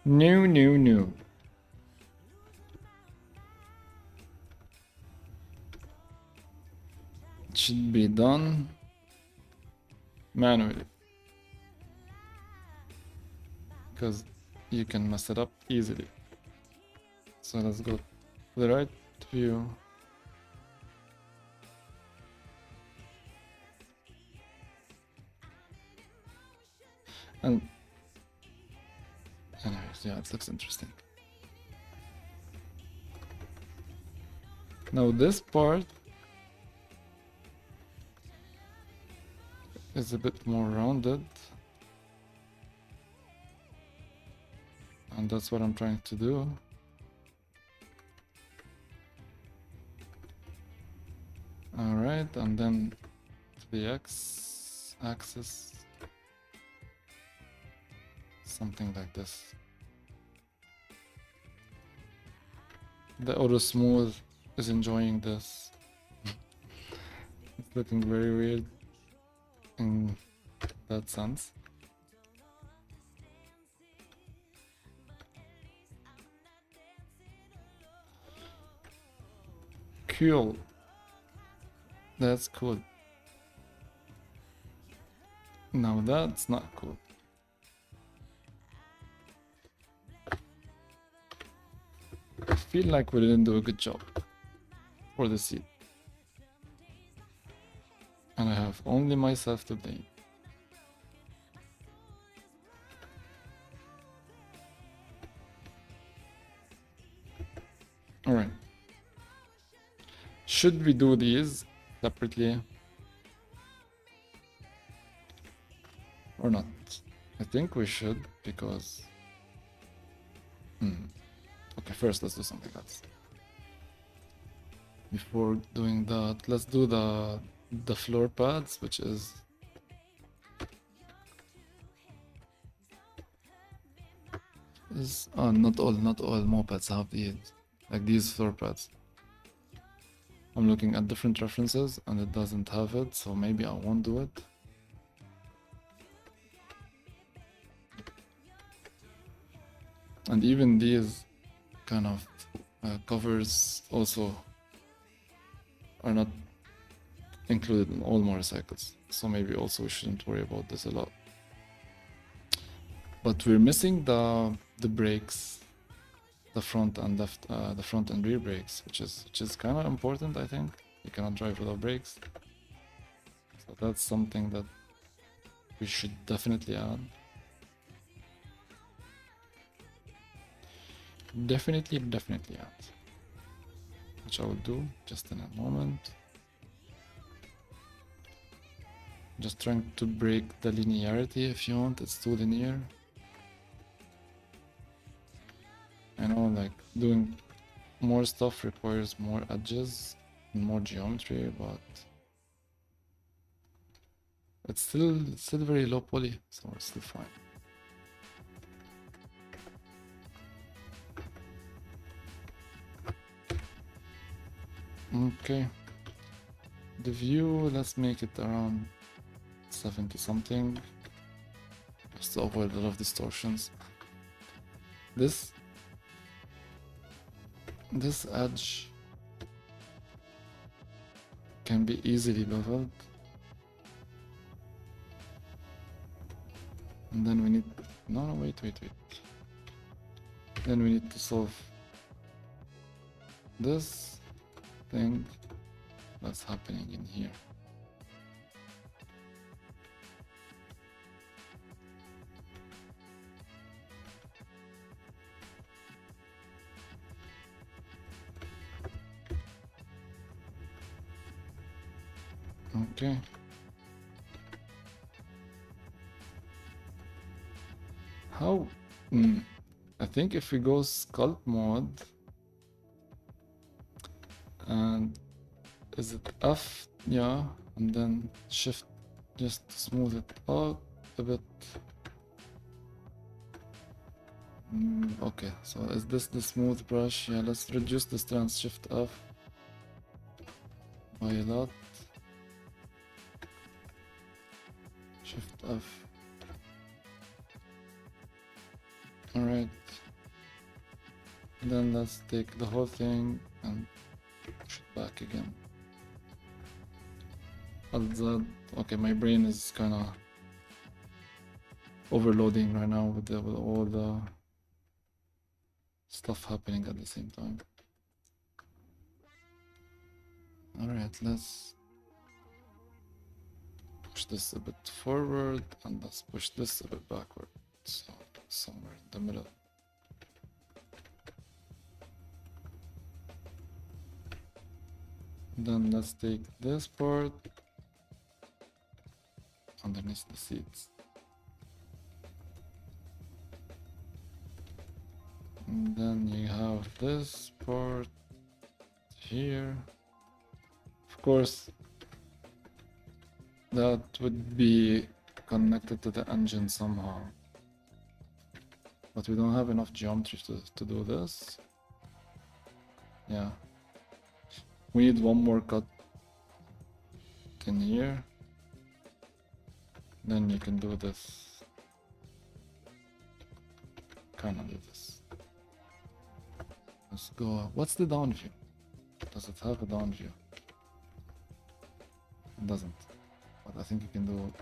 No. It should be done manually, because you can mess it up easily. So let's go to the right view. And anyways, yeah, it looks interesting. Now this part is a bit more rounded, and that's what I'm trying to do. All right, and then to the x-axis, something like this. The auto smooth is enjoying this. It's looking very weird in that sense. Cool. That's cool. Now that's not cool. I feel like we didn't do a good job for the seat. And I have only myself to blame. Alright. Should we do these separately? Or not? I think we should, because... Okay, first let's do something else. Before doing that, let's do the floor pads, which is... not all mopeds have these, like these floor pads. I'm looking at different references and it doesn't have it, so maybe I won't do it. And even these kind of covers also are not included in all motorcycles, so maybe also we shouldn't worry about this a lot. But we're missing the brakes, the front and left, the front and rear brakes, which is kind of important. I think you cannot drive without brakes, so that's something that we should definitely add. Definitely add, which I will do just in a moment. Just trying to break the linearity. If you want, it's too linear. I know, like, doing more stuff requires more edges and more geometry, but it's still very low poly, so it's still fine. Okay, the view, let's make it around 70 something, just to avoid a lot of distortions. This edge can be easily beveled, and then we need wait, then we need to solve this thing that's happening in here. Okay. How? I think if we go sculpt mode, and is it F? Yeah, and then shift just to smooth it out a bit. Okay, so is this the smooth brush? Yeah, let's reduce the strands, shift F by a lot. Shift F. Alright. Then let's take the whole thing and push it back again. Okay, my brain is kinda overloading right now with all the stuff happening at the same time. Alright, let's push this a bit forward, and let's push this a bit backward. So somewhere in the middle. Then let's take this part underneath the seats. And then you have this part here. Of course, that would be connected to the engine somehow. But we don't have enough geometry to do this. Yeah. We need one more cut in here. Then you can do this. Kinda do this. Let's go. What's the down view? Does it have a down view? It doesn't. But I think you can do it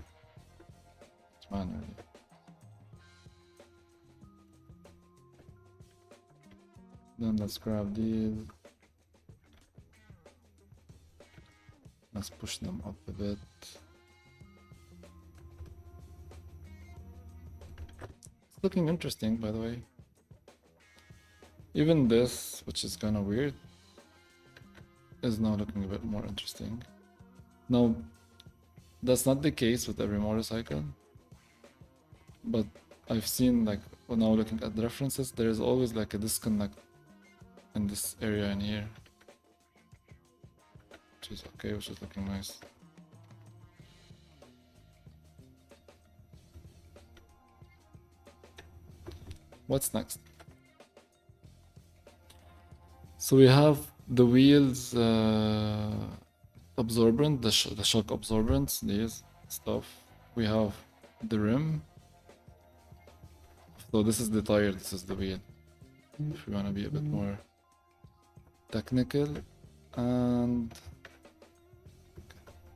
manually. Then let's grab these. Let's push them up a bit. It's looking interesting, by the way. Even this, which is kind of weird, is now looking a bit more interesting. Now, that's not the case with every motorcycle, but I've seen, like, when now looking at the references, there is always like a disconnect in this area in here. Which is okay, which is looking nice. What's next? So we have the wheels absorbent, the shock absorbents, these stuff. We have the rim. So this is the tire, this is the wheel. If we want to be a bit more technical. And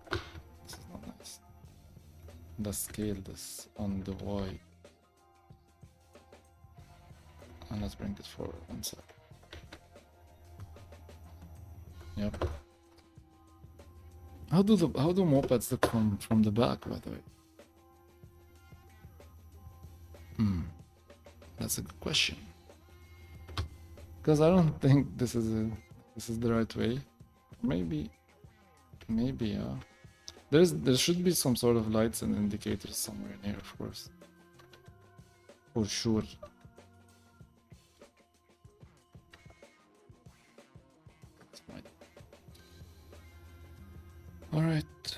this is not nice. Let's scale this on the Y. And let's bring it forward one sec. Yep. How do mopeds look from the back, by the way? That's a good question. Because I don't think this is the right way. Maybe yeah. There should be some sort of lights and indicators somewhere in here, of course. For sure. That's fine. Alright.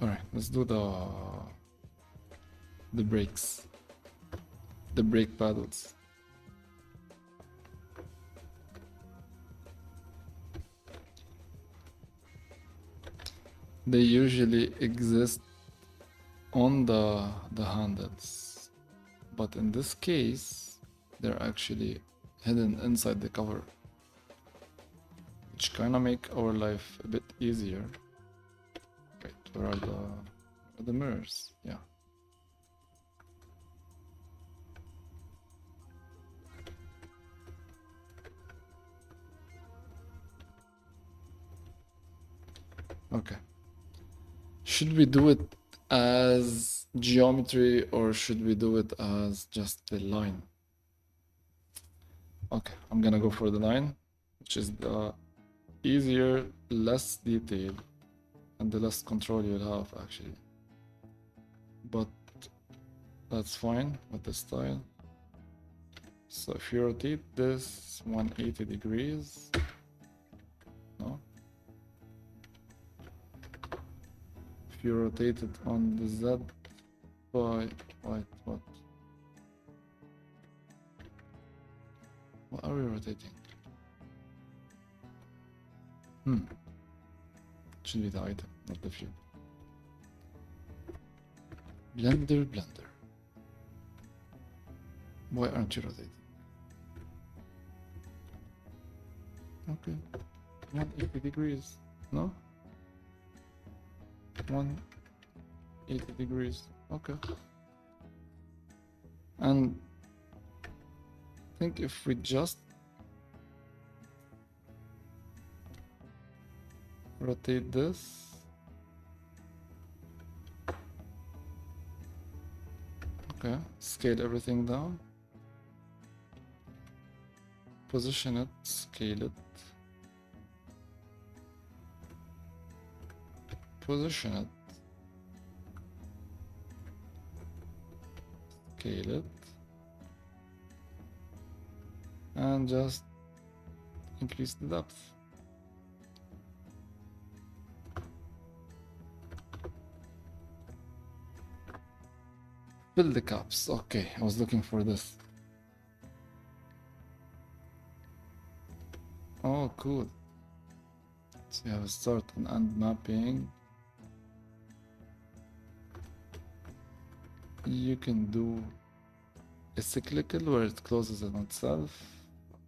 Alright, let's do the brakes. The brake paddles. They usually exist on the handles, but in this case they're actually hidden inside the cover, which kind of make our life a bit easier. Wait, where are the mirrors? Yeah. Okay. Should we do it as geometry or should we do it as just the line? Okay, I'm gonna go for the line, which is the easier, less detail, and the less control you'll have actually. But that's fine with the style. So if you rotate this 180 degrees, no? If you rotate it on the Z by, wait, what? What are we rotating? Should be the item, not the view. Blender. Why aren't you rotating? Okay. 180 degrees, no? 180 degrees, okay. And I think if we just rotate this Okay, scale everything down. Position it, scale it. Position it. Scale it. And just increase the depth. Fill the caps. Okay, I was looking for this. Oh, cool. So you have a start and end mapping. You can do a cyclical where it closes on itself.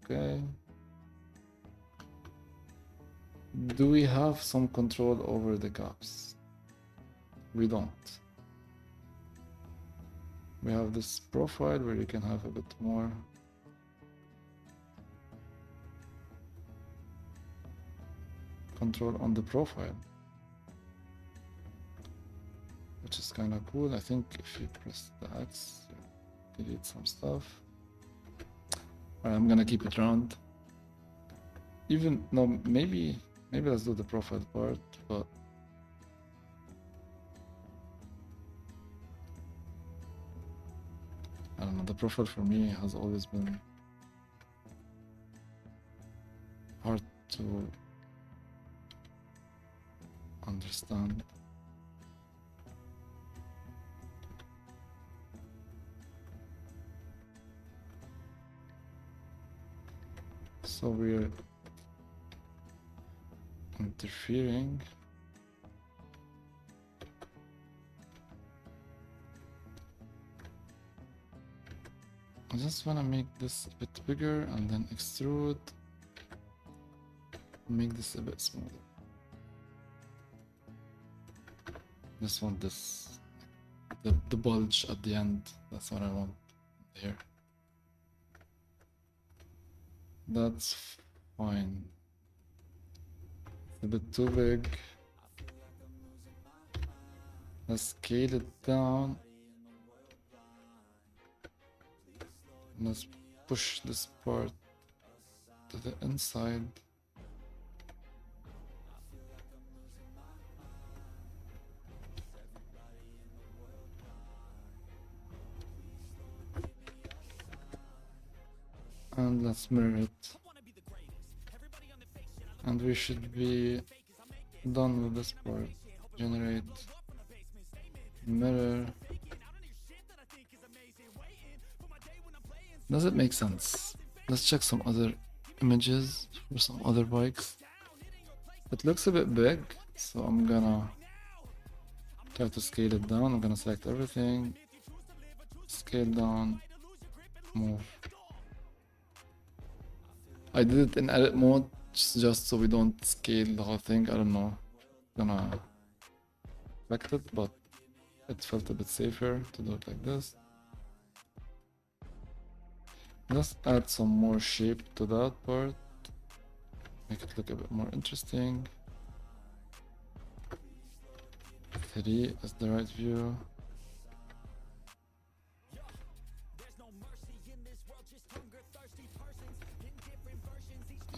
Okay. Do we have some control over the caps? We don't. We have this profile where you can have a bit more. Control on the profile, which is kind of cool. I think if you press the X, you delete some stuff. Alright, I'm gonna keep it round. Even no, maybe let's do the profile part, but I don't know. The profile for me has always been hard to understand. So we're interfering. I just want to make this a bit bigger and then extrude. Make this a bit smaller. Just want this, the bulge at the end. That's what I want here. That's fine. It's a bit too big. Let's scale it down. Let's push this part to the inside. And let's mirror it. And we should be done with this part. Generate, mirror. Does it make sense? Let's check some other images for some other bikes. It looks a bit big, so I'm gonna try to scale it down. I'm gonna select everything, scale down, move. I did it in edit mode just so we don't scale the whole thing. I don't know, gonna affect it, but it felt a bit safer to do it like this. Let's add some more shape to that part, make it look a bit more interesting. 3 is the right view.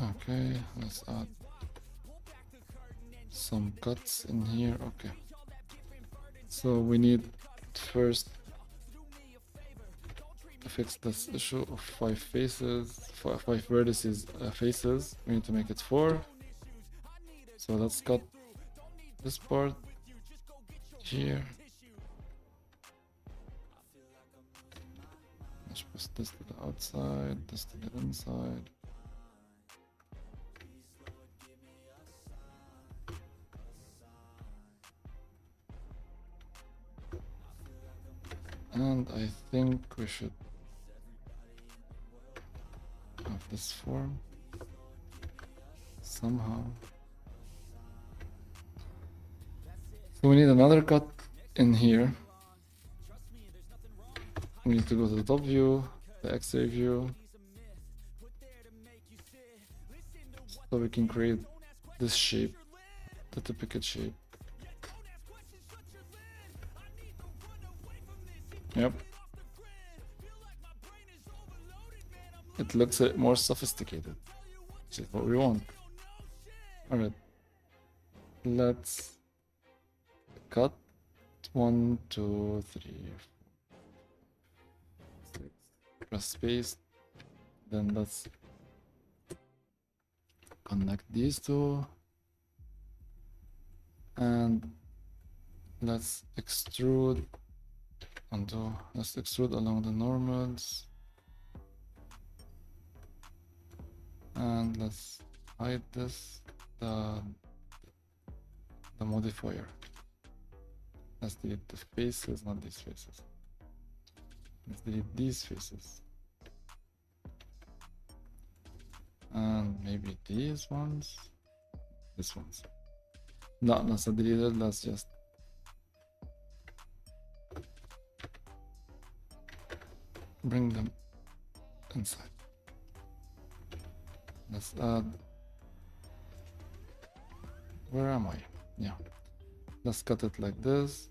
Okay, let's add some cuts in here. Okay, so we need first to fix this issue of 5 faces, 5 vertices, faces. We need to make it 4. So let's cut this part here. Let's push this to the outside, this to the inside. And I think we should have this form somehow. So we need another cut in here. We need to go to the top view, the X-ray view, so we can create this shape, the typical shape. Yep. it looks a bit more sophisticated, which is what we want. All right, let's cut 1, 2, 3, 4, 6. Press space. Then let's connect these two, and let's extrude along the normals, and let's hide this, the modifier. Let's delete the faces, not these faces. Let's delete these faces. And maybe these ones. This ones. No, let's not delete it. Let's just bring them inside. Let's add. Where am I? Yeah. Let's cut it like this.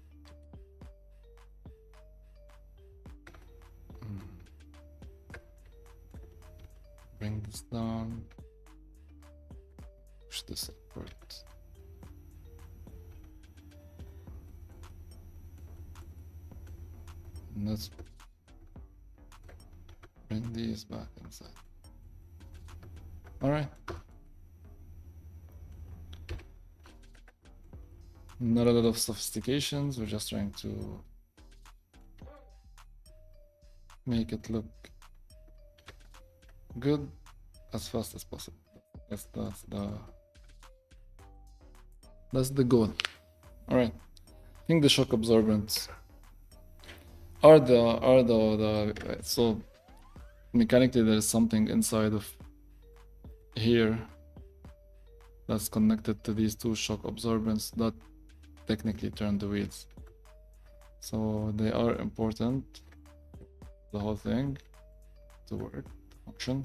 Bring this down. Push this upward. And let's bring these back inside. All right. Not a lot of sophistications. We're just trying to make it look good as fast as possible. That's the goal. All right. I think the shock absorbents are the so mechanically there is something inside of here that's connected to these two shock absorbents that technically turn the wheels. So they are important, the whole thing, to work, function.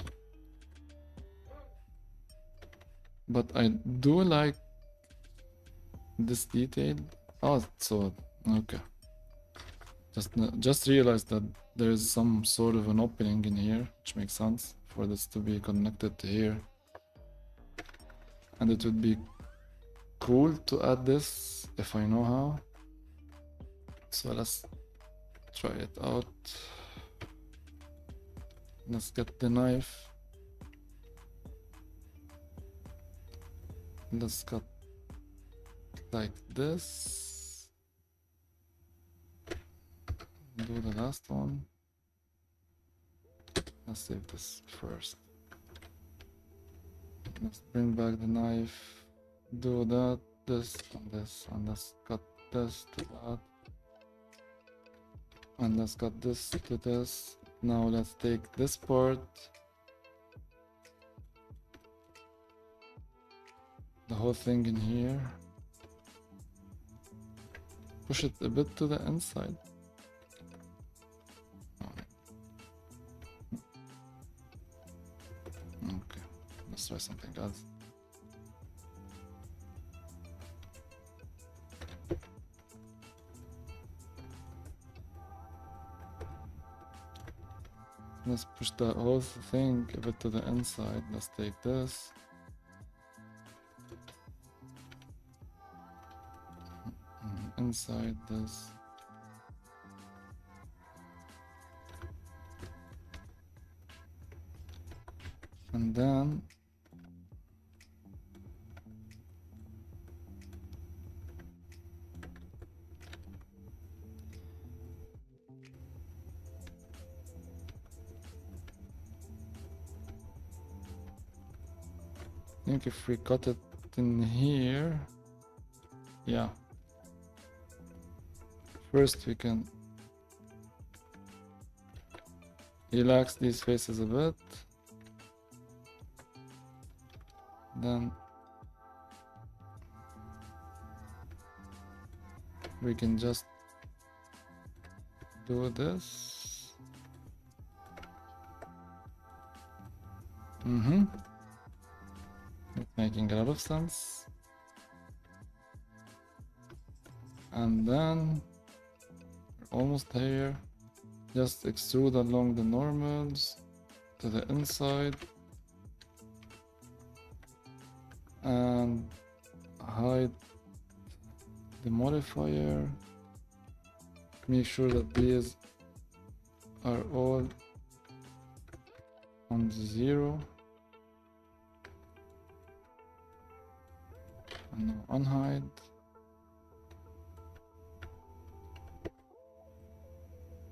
But I do like this detail. Oh, so okay. Just realized that there is some sort of an opening in here, which makes sense for this to be connected to here. And it would be cool to add this if I know how. So let's try it out. Let's get the knife. Let's cut like this. Do the last one. Let's save this first. Let's bring back the knife. Do that, this, and this, and let's cut this to that. And let's cut this to this. Now let's take this part, the whole thing in here, push it a bit to the inside. Okay, let's try something else. Let's push the whole thing a bit to the inside. Let's take this. Inside this. And then I think if we cut it in here, yeah. First we can relax these faces a bit. Then we can just do this. Making a lot of sense. And then we're almost here. Just extrude along the normals to the inside and hide the modifier. Make sure that these are all on 0. And now unhide.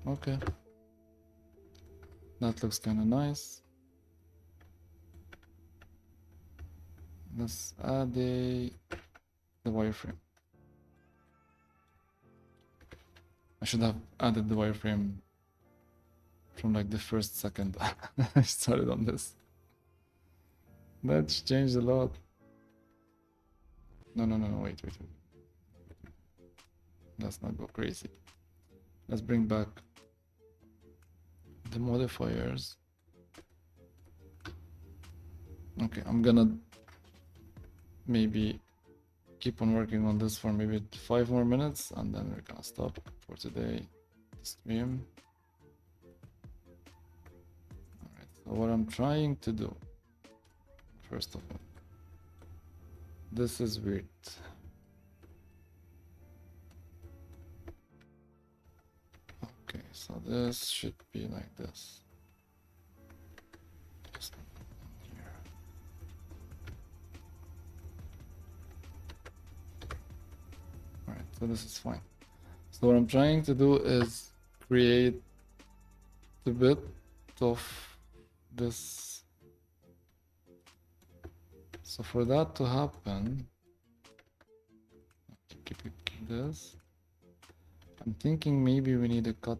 Okay. That looks kind of nice. Let's add the wireframe. I should have added the wireframe from like the first second I started on this. That's changed a lot. No, wait. Let's not go crazy. Let's bring back the modifiers. Okay, I'm gonna maybe keep on working on this for maybe 5 more minutes and then we're gonna stop for today the stream. Alright, so what I'm trying to do, first of all, this is weird. Okay, so this should be like this. Just here. Alright, so this is fine. So what I'm trying to do is create a bit of this. So for that to happen, keep this. I'm thinking maybe we need to cut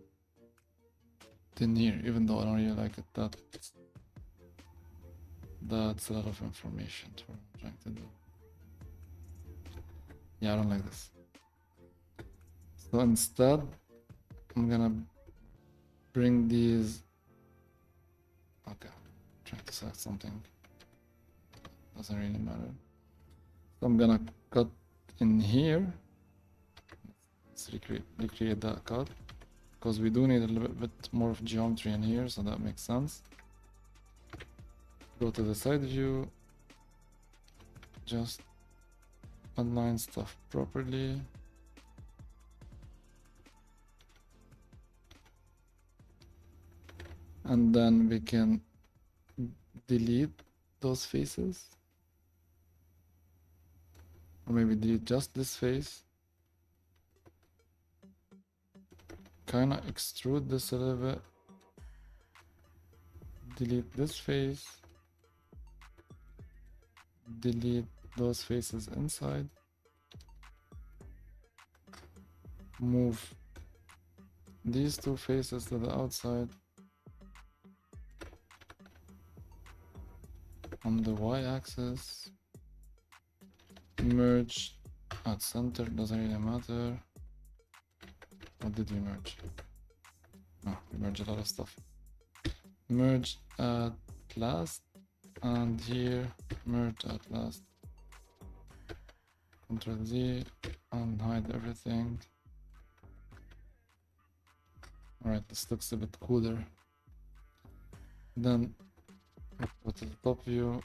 in here, even though I don't really like it. That's a lot of information for what I'm trying to do. Yeah, I don't like this. So instead, I'm gonna bring these. Okay, trying to select something. Doesn't really matter. So I'm gonna cut in here. Let's recreate that cut, because we do need a little bit more of geometry in here, so that makes sense. Go to the side view, just align stuff properly. And then we can delete those faces. Or maybe delete just this face. Kinda extrude this a little bit. Delete this face. Delete those faces inside. Move these two faces to the outside. On the y-axis. Merge at center, doesn't really matter. What did we merge? Oh, we merged a lot of stuff. Merge at last, and here merge at last. Ctrl Z and hide everything. Alright, this looks a bit cooler. Then go to the top view.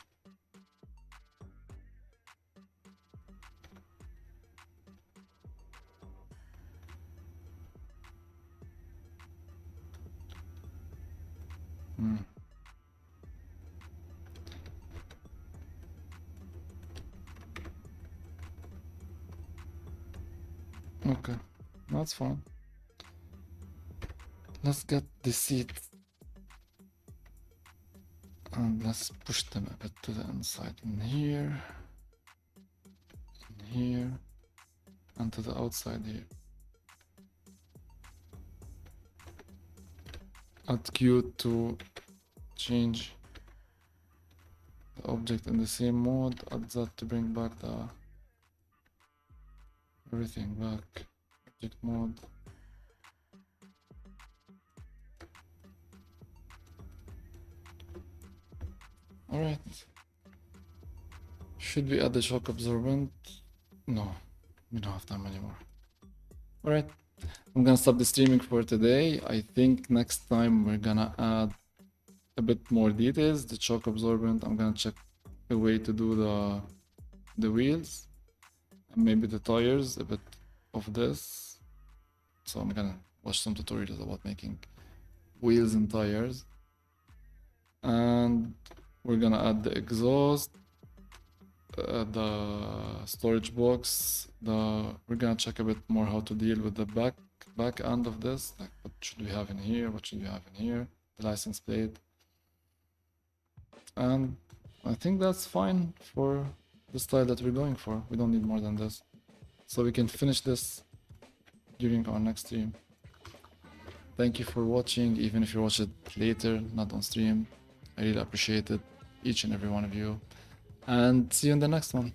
Okay, that's fine. Let's get the seats and let's push them a bit to the inside in here, and to the outside here. Add Q to change the object in the same mode. Add that to bring back everything back. Object mode. Alright. Should we add the shock absorbent? No, we don't have time anymore. Alright, I'm gonna stop the streaming for today. I think next time we're gonna add a bit more details. The shock absorbent, I'm gonna check a way to do the wheels and maybe the tires, a bit of this. So I'm gonna watch some tutorials about making wheels and tires. And we're gonna add the exhaust, the storage box, we're gonna check a bit more how to deal with the back end of this, like what should we have in here, what should we have in here, the license plate. And I think that's fine for the style that we're going for. We don't need more than this. So we can finish this during our next stream. Thank you for watching, even if you watch it later, not on stream. I really appreciate it, each and every one of you. And see you in the next one.